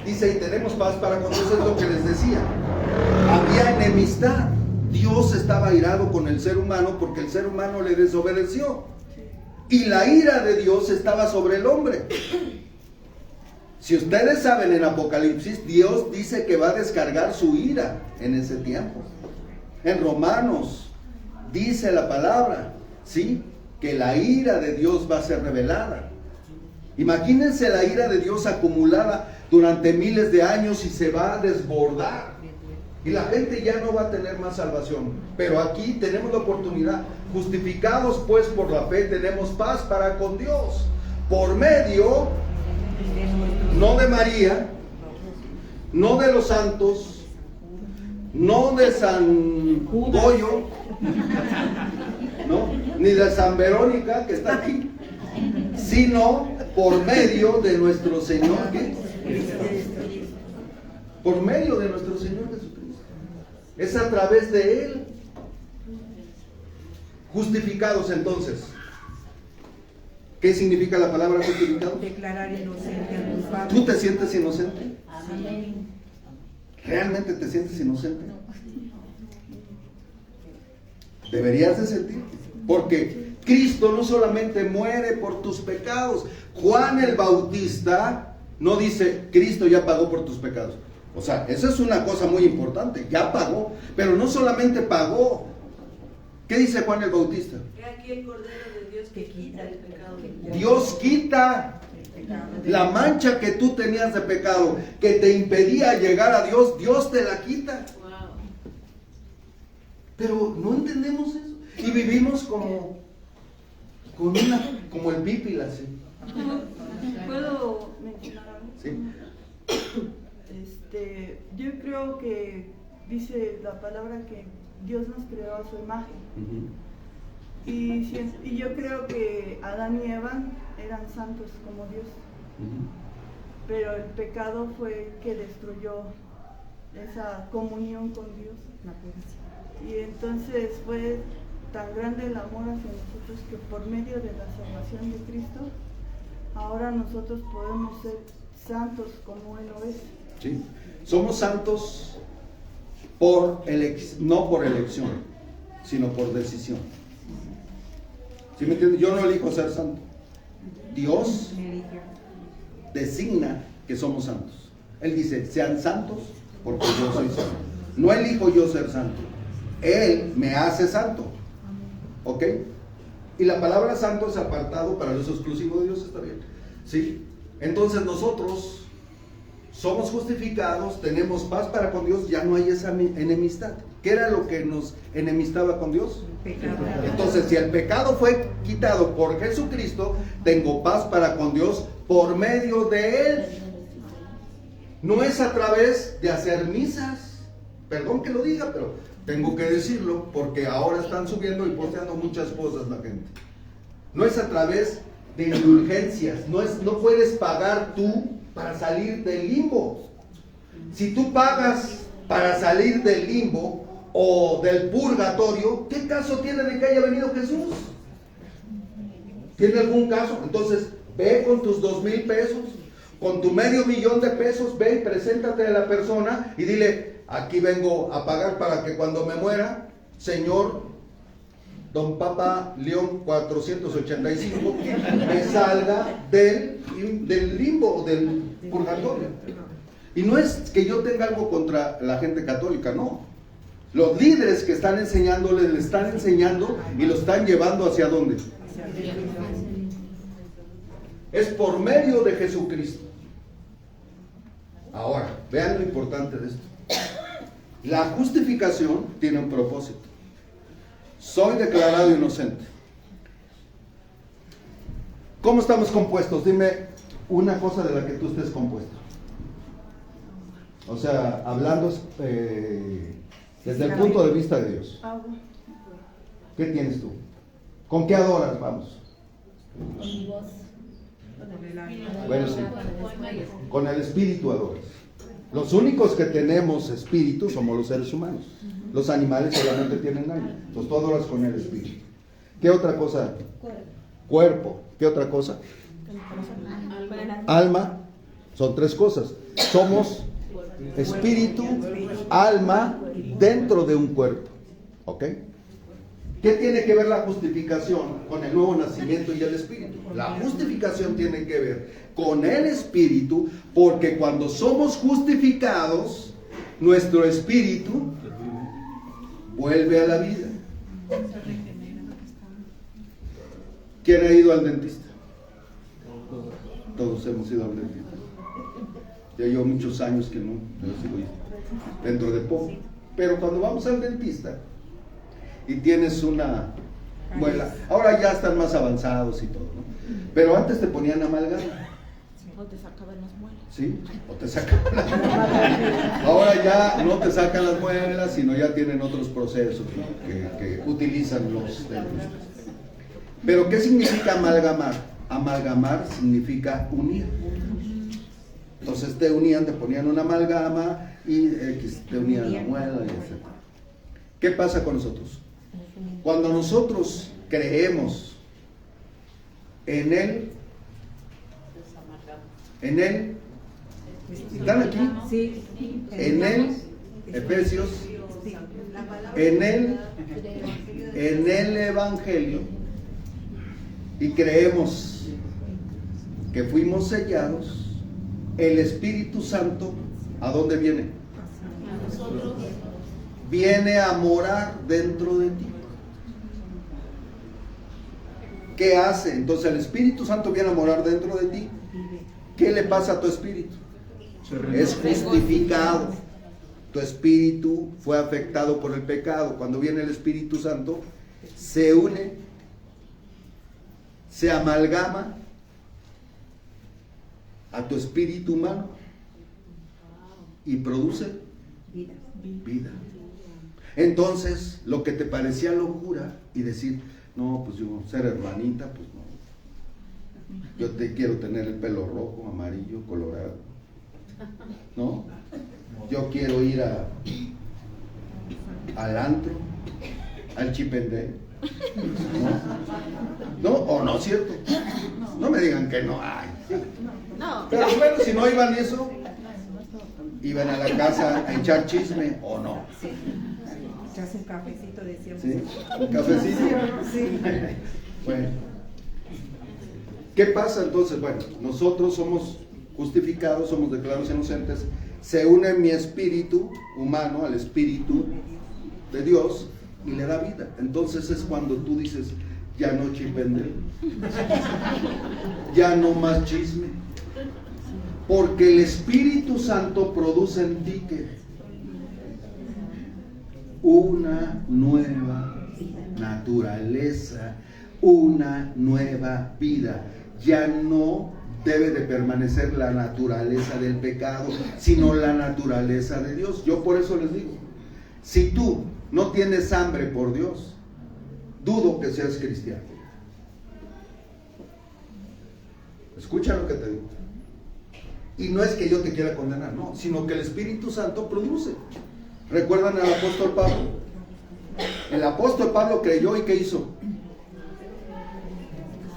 Dice, y tenemos paz para con Dios, es lo que les decía. Había enemistad. Dios estaba airado con el ser humano porque el ser humano le desobedeció. Y la ira de Dios estaba sobre el hombre. Si ustedes saben, en Apocalipsis, Dios dice que va a descargar su ira en ese tiempo. En Romanos dice la palabra, ¿sí? Que la ira de Dios va a ser revelada. Imagínense la ira de Dios acumulada durante miles de años y se va a desbordar. Y la gente ya no va a tener más salvación. Pero aquí tenemos la oportunidad. Justificados pues por la fe, tenemos paz para con Dios. Por medio, no de María, no de los santos, no de San Goyo, ¿no? Ni de San Verónica, que está aquí, sino por medio de nuestro Señor, ¿qué? Por medio de nuestro Señor Jesucristo. Es a través de Él. Justificados entonces. ¿Qué significa la palabra justificado? Declarar inocente a tu Padre. ¿Tú te sientes inocente? Amén. ¿Realmente te sientes inocente? Deberías de sentirte. Porque Cristo no solamente muere por tus pecados. Juan el Bautista no dice, Cristo ya pagó por tus pecados. O sea, esa es una cosa muy importante. Ya pagó. Pero no solamente pagó. ¿Qué dice Juan el Bautista? He aquí el Cordero de Dios que quita el pecado del mundo. Dios quita la mancha que tú tenías de pecado, que te impedía llegar a Dios, Dios te la quita. Wow. Pero no entendemos eso. Y vivimos como el pípila, ¿sí? ¿Puedo mencionar algo? ¿Sí? Yo creo que dice la palabra que Dios nos creó a su imagen. Uh-huh. Y yo creo que Adán y Eva eran santos como Dios. Uh-huh. Pero el pecado fue que destruyó esa comunión con Dios. Y entonces fue tan grande el amor hacia nosotros que por medio de la salvación de Cristo, ahora nosotros podemos ser santos como Él lo es. ¿Sí? Somos santos no por elección, sino por decisión. ¿Sí me entiendes? Yo no elijo ser santo. Dios designa que somos santos. Él dice, sean santos porque yo soy santo. No elijo yo ser santo. Él me hace santo. ¿Ok? Y la palabra santo es apartado para el uso exclusivo de Dios, está bien. ¿Sí? Entonces nosotros somos justificados, tenemos paz para con Dios, ya no hay esa enemistad. ¿Qué era lo que nos enemistaba con Dios? Pecado. Entonces, si el pecado fue quitado por Jesucristo, tengo paz para con Dios por medio de Él. No es a través de hacer misas. Perdón que lo diga, pero tengo que decirlo porque ahora están subiendo y posteando muchas cosas la gente. No es a través de indulgencias, no puedes pagar tú para salir del limbo. Si tú pagas para salir del limbo o del purgatorio, ¿qué caso tiene de que haya venido Jesús? ¿Tiene algún caso? Entonces, ve con tus 2,000 pesos, con tu $500,000 de pesos, ve y preséntate a la persona y dile, aquí vengo a pagar para que cuando me muera, señor Don Papa León 485, me salga del limbo, del purgatorio. Y no es que yo tenga algo contra la gente católica, no. Los líderes que están enseñándole, le están enseñando y lo están llevando hacia dónde. Es por medio de Jesucristo. Ahora, vean lo importante de esto. La justificación tiene un propósito. Soy declarado inocente. ¿Cómo estamos compuestos? Dime una cosa de la que tú estés compuesto. O sea, hablando desde el punto de vista de Dios. ¿Qué tienes tú? ¿Con qué adoras? Vamos. Con mi voz. Bueno, sí. Con el espíritu adoras. Los únicos que tenemos espíritu somos los seres humanos. Los animales solamente tienen alma. Entonces tú adoras con el espíritu. ¿Qué otra cosa? Cuerpo. ¿Qué otra cosa? Alma. Son 3 cosas. Somos espíritu, alma, dentro de un cuerpo. ¿Ok? ¿Qué tiene que ver la justificación con el nuevo nacimiento y el espíritu? La justificación tiene que ver con el espíritu, porque cuando somos justificados, nuestro espíritu vuelve a la vida. ¿Quién ha ido al dentista? Todos hemos ido al dentista. Ya llevo muchos años que no sigo yendo. dentro de poco. Pero cuando vamos al dentista y tienes una muela, ahora ya están más avanzados y todo, ¿no? Pero antes te ponían amalgama. O te sacaban las muelas. ¿Sí? O te sacan las muelas. Ahora ya no te sacan las muelas, sino ya tienen otros procesos, ¿no? que utilizan los dentistas. Pero ¿qué significa amalgamar? Amalgamar significa unir. Entonces te unían, te ponían una amalgama y te unían la muela, y etc. ¿Qué pasa con nosotros? Cuando nosotros creemos en Él, ¿están aquí? Sí. En Él, Efesios, en el Evangelio, y creemos que fuimos sellados, el Espíritu Santo, ¿a dónde viene? Viene a morar dentro de ti. ¿Qué hace? Entonces el Espíritu Santo viene a morar dentro de ti. ¿Qué le pasa a tu espíritu? Es justificado. Tu espíritu fue afectado por el pecado. Cuando viene el Espíritu Santo, se une, se amalgama a tu espíritu humano y produce vida. Entonces, lo que te parecía locura y decir, no, pues yo ser hermanita, pues no. Yo te quiero tener el pelo rojo, amarillo, colorado. ¿No? Yo quiero ir al antro, al chipendé. ¿No? ¿O no, cierto? No me digan que no hay. Sí. Pero bueno, si no iban eso, iban a la casa a echar chisme, ¿o no? Sí. Echarse un cafecito, decíamos. ¿Sí? ¿Un cafecito? Sí. Bueno. ¿Qué pasa entonces? Bueno, nosotros somos justificados, somos declarados inocentes, se une mi espíritu humano al espíritu de Dios y le da vida. Entonces es cuando tú dices, ya no chipende, ya no más chisme, porque el Espíritu Santo produce en ti ¿qué? Una nueva naturaleza, una nueva vida. Ya no debe de permanecer la naturaleza del pecado, sino la naturaleza de Dios. Yo por eso les digo, si tú no tienes hambre por Dios, dudo que seas cristiano. Escucha lo que te digo. Y no es que yo te quiera condenar, no, sino que el Espíritu Santo produce. ¿Recuerdan al apóstol Pablo? El apóstol Pablo creyó y ¿qué hizo?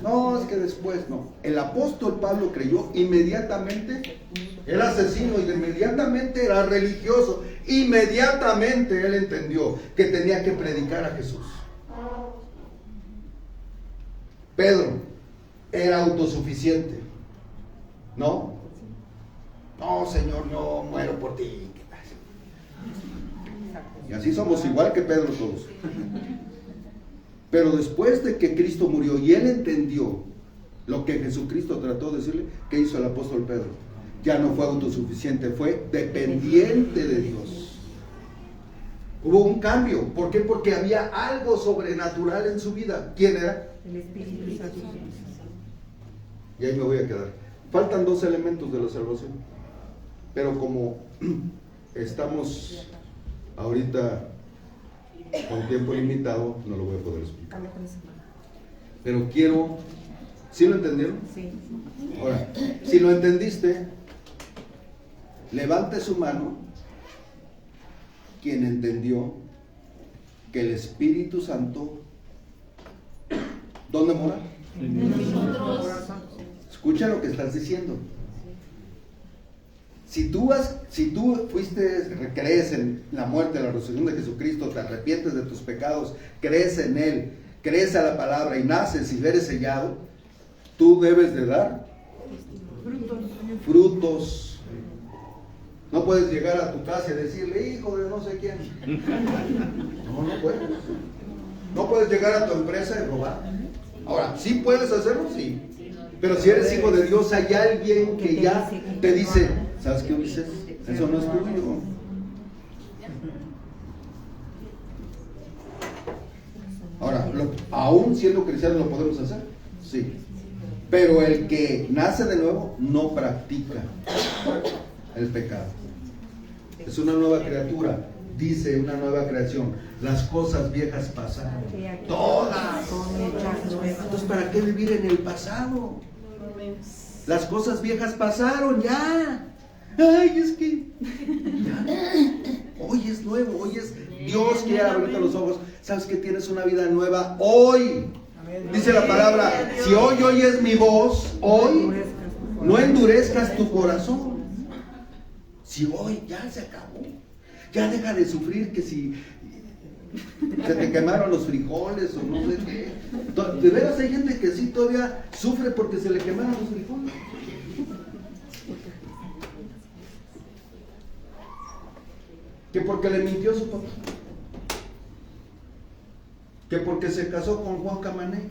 No, es que después no. El apóstol Pablo creyó inmediatamente, era asesino y inmediatamente era religioso. Inmediatamente él entendió que tenía que predicar a Jesús. Pedro era autosuficiente, ¿no? No, Señor, yo muero por ti. Y así somos igual que Pedro todos. Pero después de que Cristo murió y él entendió lo que Jesucristo trató de decirle, ¿qué hizo el apóstol Pedro? Ya no fue autosuficiente, fue dependiente de Dios. Hubo un cambio. ¿Por qué? Porque había algo sobrenatural en su vida. ¿Quién era? El Espíritu Santo. Y ahí me voy a quedar. Faltan dos elementos de la salvación. Pero como estamos ahorita con tiempo limitado, no lo voy a poder explicar. Pero quiero, ¿sí lo entendieron? Sí. Ahora, si lo entendiste, levante su mano quien entendió que el Espíritu Santo, ¿dónde mora? En nosotros. Escucha lo que estás diciendo. Si tú crees en la muerte, la resurrección de Jesucristo, te arrepientes de tus pecados, crees en Él, crees a la palabra y naces y eres sellado, tú debes de dar frutos. No puedes llegar a tu casa y decirle, hijo de no sé quién. No puedes. No puedes llegar a tu empresa y robar. Ahora, ¿sí puedes hacerlo? Sí. Pero si eres hijo de Dios, hay alguien que ya te dice, ¿sabes qué, Ulises? Eso no es tuyo. Aún siendo cristianos lo podemos hacer, sí. Pero el que nace de nuevo no practica el pecado. Es una nueva criatura, dice una nueva creación. Las cosas viejas pasaron, todas. Entonces, ¿para qué vivir en el pasado? Las cosas viejas pasaron, ya. Ay, es que ya. Hoy es nuevo, hoy es Dios que ya abierto los ojos. Sabes que tienes una vida nueva hoy. Dice la palabra, si hoy oyes mi voz, hoy no endurezcas tu corazón. Si hoy ya se acabó, ya deja de sufrir que si se te quemaron los frijoles o no sé qué. De veras hay gente que sí todavía sufre porque se le quemaron los frijoles. Que porque le mintió a su papá. Que porque se casó con Juan Camané.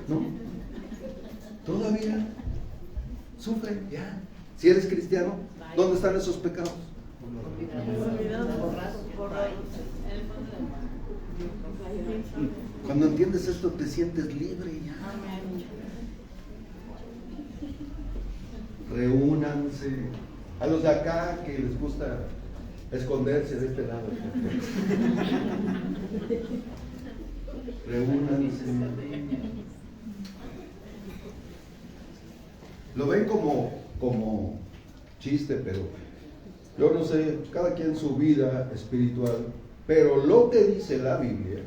¿No? Todavía sufren, ya. Si eres cristiano, ¿dónde están esos pecados? Cuando entiendes esto te sientes libre ya. Reúnanse. A los de acá que les gusta esconderse de este lado. Reúnanse. Lo ven como chiste, pero yo no sé, cada quien su vida espiritual, pero lo que dice la Biblia,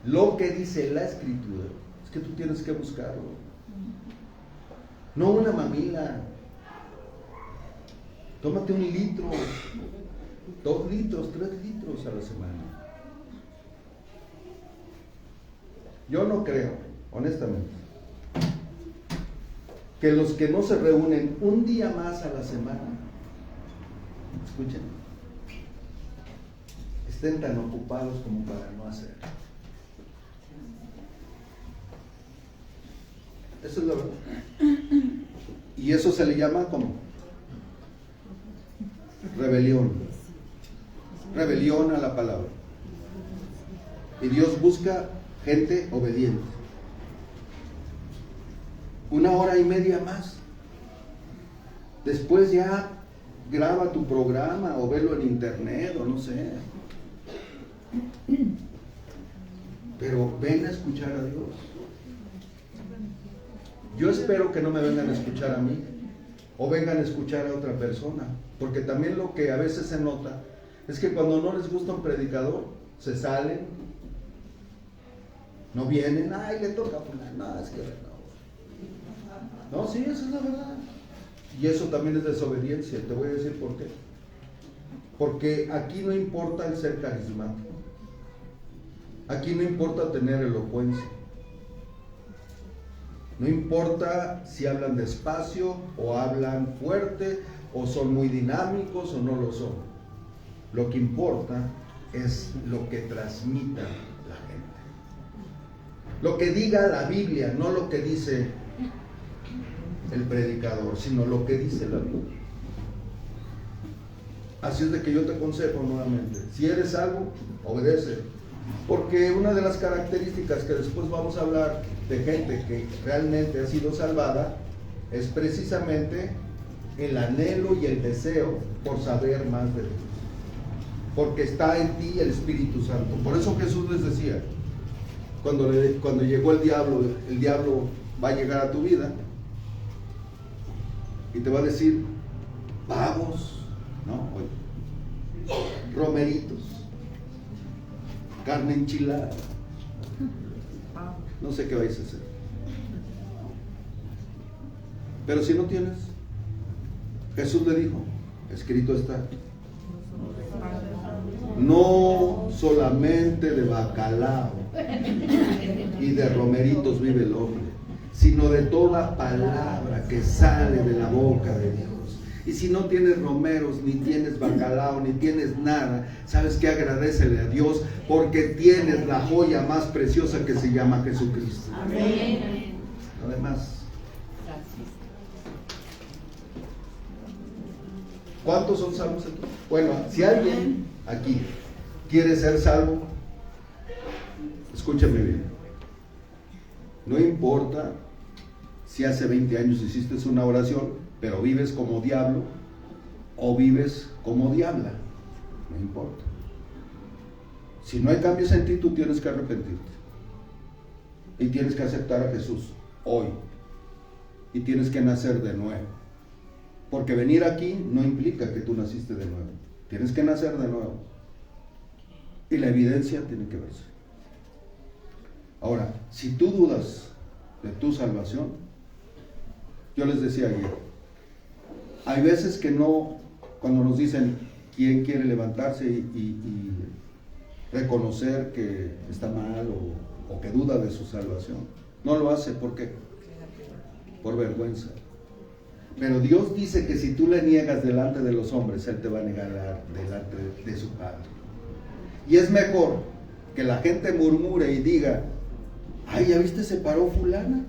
lo que dice la Escritura, es que tú tienes que buscarlo. No una mamila. Tómate 1 litro, 2 litros, 3 litros a la semana. Yo no creo, honestamente, que los que no se reúnen un día más a la semana, escuchen, estén tan ocupados como para no hacer. Eso es la verdad. Y eso se le llama como rebelión. Rebelión a la palabra. Y Dios busca gente obediente. 1 hora y media más. Después ya graba tu programa o velo en internet o no sé. Pero ven a escuchar a Dios. Yo espero que no me vengan a escuchar a mí o vengan a escuchar a otra persona, porque también lo que a veces se nota es que cuando no les gusta un predicador, se salen, no vienen, ay, le toca poner, no, es que no, sí, esa es la verdad. Y eso también es desobediencia, te voy a decir por qué. Porque aquí no importa el ser carismático, aquí no importa tener elocuencia, no importa si hablan despacio o hablan fuerte o son muy dinámicos o no lo son. Lo que importa es lo que transmita la gente. Lo que diga la Biblia, no lo que dice el predicador, sino lo que dice la Biblia. Así es de que yo te aconsejo nuevamente, si eres salvo, obedece. Porque una de las características que después vamos a hablar de gente que realmente ha sido salvada es precisamente el anhelo y el deseo por saber más de Dios. Porque está en ti el Espíritu Santo. Por eso Jesús les decía, cuando llegó el diablo va a llegar a tu vida y te va a decir, vamos, ¿no? Oye, romeritos, carne enchilada, no sé qué vais a hacer. Pero si no tienes, Jesús le dijo, escrito está, no solamente de bacalao y de romeritos vive el hombre, sino de toda palabra que sale de la boca de Dios. Y si no tienes romeros, ni tienes bacalao, ni tienes nada, ¿sabes qué? Agradécele a Dios, porque tienes la joya más preciosa que se llama Jesucristo. Amén. Además, ¿cuántos son salvos aquí? Bueno, si alguien aquí quiere ser salvo, Escúchame bien. No importa si hace 20 años hiciste una oración, pero vives como diablo o vives como diabla. No importa. Si no hay cambios en ti, tú tienes que arrepentirte. Y tienes que aceptar a Jesús hoy. Y tienes que nacer de nuevo. Porque venir aquí no implica que tú naciste de nuevo. Tienes que nacer de nuevo. Y la evidencia tiene que verse. Ahora, si tú dudas de tu salvación, yo les decía ayer, hay veces que no, cuando nos dicen quién quiere levantarse y reconocer que está mal o que duda de su salvación, no lo hace. ¿Por qué? Por vergüenza. Pero Dios dice que si tú le niegas delante de los hombres, Él te va a negar delante de su Padre. Y es mejor que la gente murmure y diga, ay, ¿ya viste? Se paró fulana.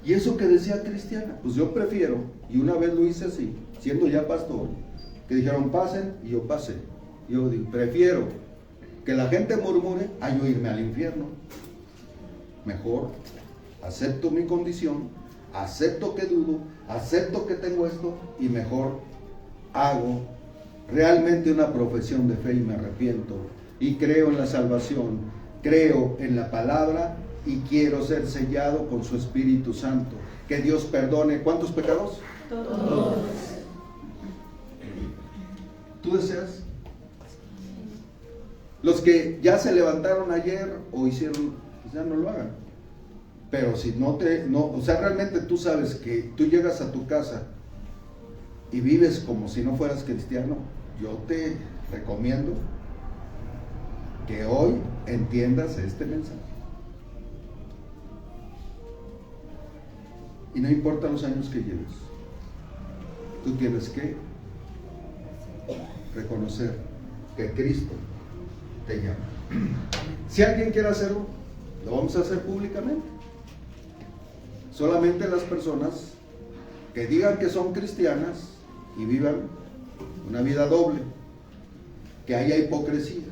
Y eso que decía cristiana, pues yo prefiero, y una vez lo hice así, siendo ya pastor, que dijeron pasen, y yo pasé. Yo digo, prefiero que la gente murmure a yo irme al infierno. Mejor acepto mi condición, acepto que dudo, acepto que tengo esto, y mejor hago realmente una profesión de fe y me arrepiento, y creo en la salvación, creo en la palabra, y quiero ser sellado con su Espíritu Santo. Que Dios perdone. ¿Cuántos pecados? Todos. ¿Tú deseas? Los que ya se levantaron ayer o hicieron, pues ya no lo hagan. Pero si o sea, realmente tú sabes que tú llegas a tu casa y vives como si no fueras cristiano, yo te recomiendo que hoy entiendas este mensaje. Y no importa los años que lleves, tú tienes que reconocer que Cristo te llama. Si alguien quiere hacerlo, lo vamos a hacer públicamente. Solamente las personas que digan que son cristianas y vivan una vida doble, que haya hipocresía.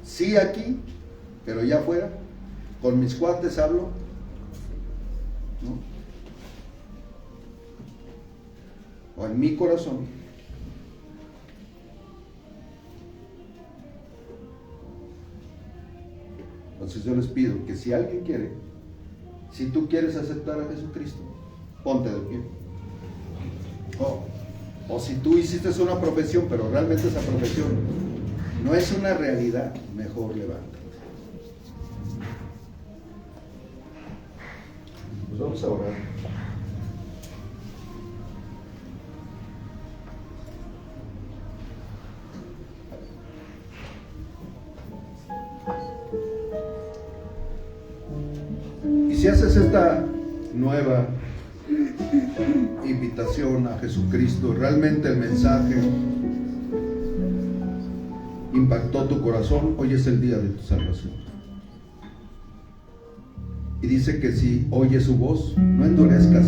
Sí aquí, pero ya afuera, con mis cuates hablo, ¿no? O en mi corazón. Entonces yo les pido que si alguien quiere, si tú quieres aceptar a Jesucristo, ponte de pie. O si tú hiciste una profesión, pero realmente esa profesión no es una realidad, mejor levántate. Pues vamos a orar. Y si haces esta nueva invitación a Jesucristo, realmente el mensaje impactó tu corazón, hoy es el día de tu salvación. Y dice que si oyes su voz, no endurezcas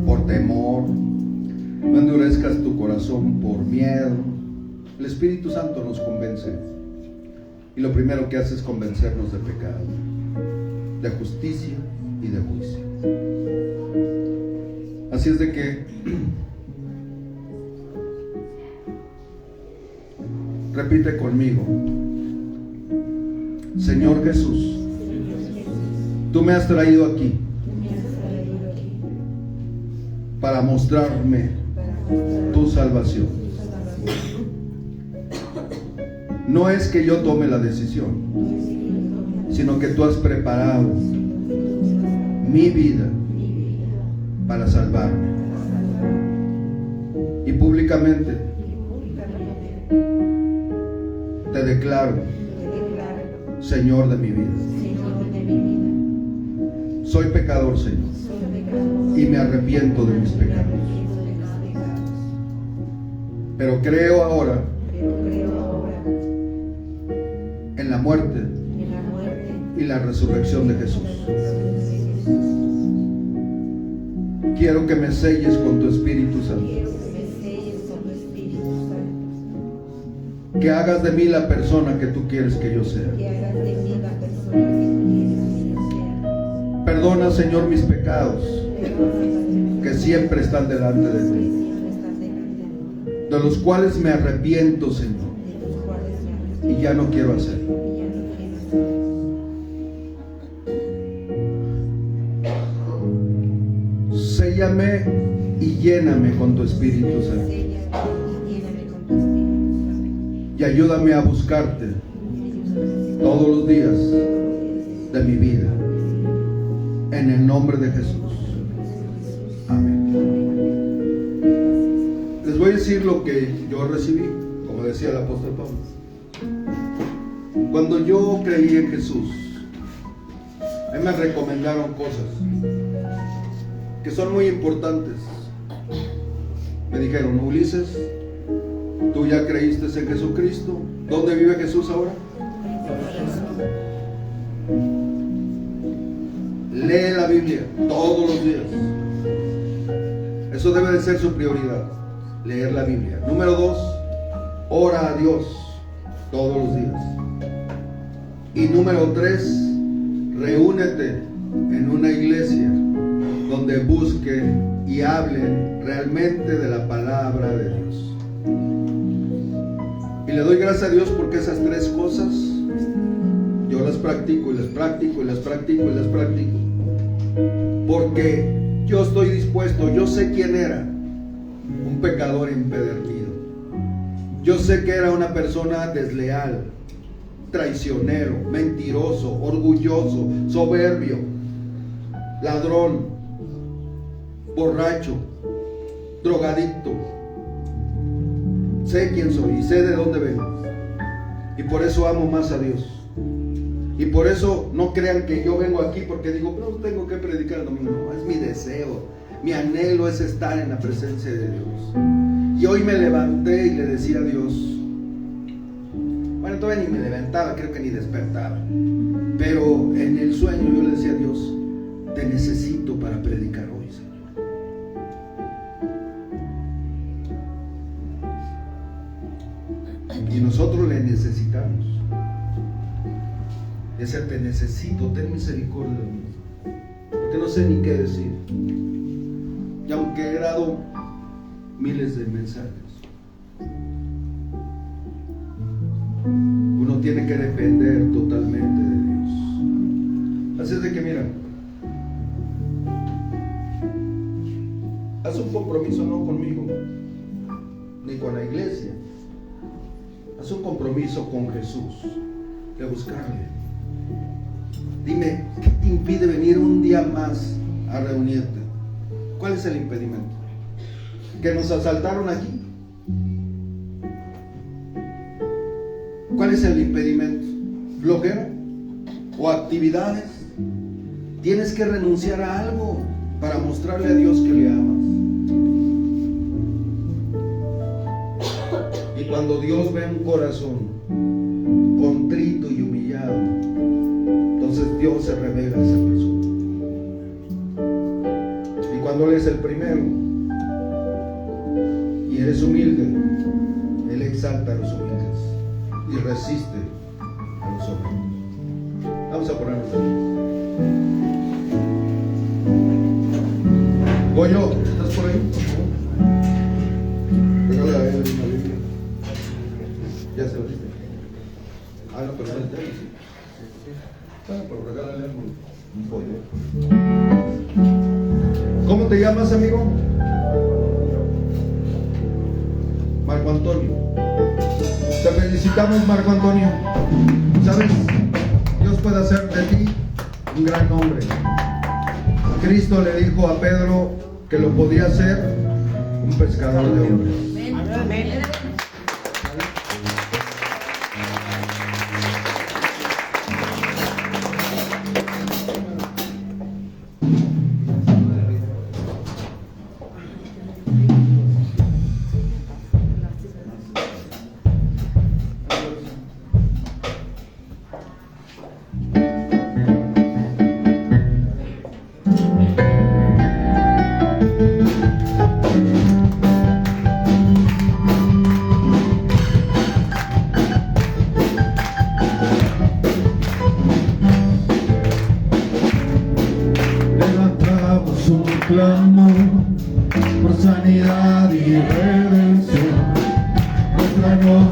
por temor, no endurezcas tu corazón por miedo. El Espíritu Santo nos convence. Y lo primero que hace es convencernos de pecado, de justicia y de juicio. Así es de que repite conmigo: Señor Jesús, tú me has traído aquí para mostrarme tu salvación. No es que yo tome la decisión, sino que tú has preparado mi vida para salvarme. Y públicamente te declaro Señor de mi vida. Soy pecador, Señor, y me arrepiento de mis pecados. Pero creo ahora en la muerte y la resurrección de Jesús. Quiero que me selles con tu Espíritu Santo. Que hagas de mí la persona que tú quieres que yo sea. Perdona, Señor, mis pecados, que siempre están delante de ti, de los cuales me arrepiento, Señor, y ya no quiero hacerlo. Séllame y lléname con tu Espíritu Santo. Y ayúdame a buscarte todos los días de mi vida. En el nombre de Jesús. Amén. Les voy a decir lo que yo recibí, como decía el apóstol Pablo. Cuando yo creí en Jesús, a mí me recomendaron cosas que son muy importantes. Me dijeron: Ulises, tú ya creíste en Jesucristo. ¿Dónde vive Jesús ahora? Lee la Biblia todos los días. Eso debe de ser su prioridad, leer la Biblia. Número 2, ora a Dios todos los días. Y número 3, reúnete en una iglesia donde busquen y hablen realmente de la palabra de Dios. Y le doy gracias a Dios porque esas 3 cosas yo las practico y las practico y las practico y las practico. Porque yo estoy dispuesto, yo sé quién era, un pecador empedernido. Yo sé que era una persona desleal, traicionero, mentiroso, orgulloso, soberbio, ladrón, borracho, drogadicto. Sé quién soy y sé de dónde vengo. Y por eso amo más a Dios. Y por eso no crean que yo vengo aquí porque digo, no tengo que predicar el domingo. No, es mi deseo, mi anhelo es estar en la presencia de Dios. Y hoy me levanté y le decía a Dios, bueno, todavía ni me levantaba, creo que ni despertaba, pero en el sueño yo le decía a Dios, te necesito para predicar hoy, Señor. Y nosotros le necesitamos. Ese te necesito, ten misericordia de mí, porque no sé ni qué decir. Y aunque he dado miles de mensajes, uno tiene que depender totalmente de Dios. Así es de que mira, haz un compromiso no conmigo, ni con la iglesia. Haz un compromiso con Jesús, de buscarle. Dime, ¿qué te impide venir un día más a reunirte? ¿Cuál es el impedimento? ¿Que nos asaltaron aquí? ¿Cuál es el impedimento? ¿Flojera? ¿O actividades? Tienes que renunciar a algo para mostrarle a Dios que le amas. Y cuando Dios ve un corazón contrito y humillado, entonces Dios se revela a esa persona. Y cuando Él es el primero y eres humilde, Él exalta a los humildes y resiste a los soberbios. Vamos a ponernos aquí. Goyo, ¿estás por ahí? Regálale a él una Biblia. ¿Ya se lo diste? Ah, no, pero no es de él, sí. Bueno, pero regálale un pollo. ¿Cómo te llamas, amigo? Marco Antonio. Te felicitamos, Marco Antonio. ¿Sabes? Dios puede hacer de ti un gran hombre. Cristo le dijo a Pedro que lo podía hacer un pescador de hombres. Amén.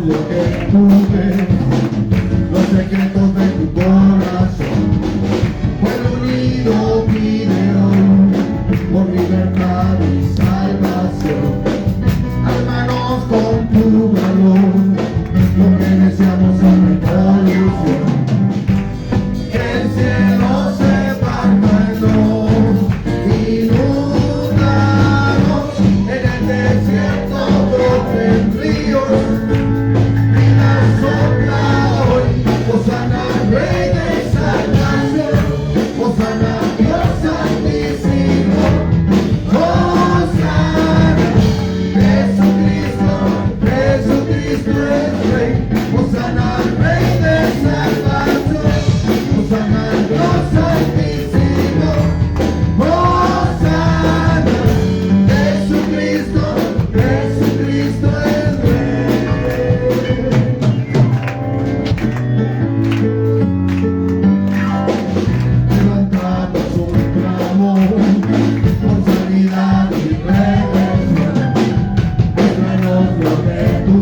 porque tú ves los secretos de tu corazón. Pueblo unido pide hoy por libertad y salvación. Hermanos con tu valor, lo que deseamos es revolución. Que el cielo se parta en dos, inundados en el desierto broten ríos. Vida sopla hoy, Hosana al Rey de salvación, Hosana a Dios Santísimo, Hosana, Jesucristo, Jesucristo es Rey, Hosana al Rey de salvación, Hosana a Dios Santísimo, Hosana, Jesucristo, Jesucristo es Rey. Levantamos un clamor por sanidad y redención. Muéstranos lo que tú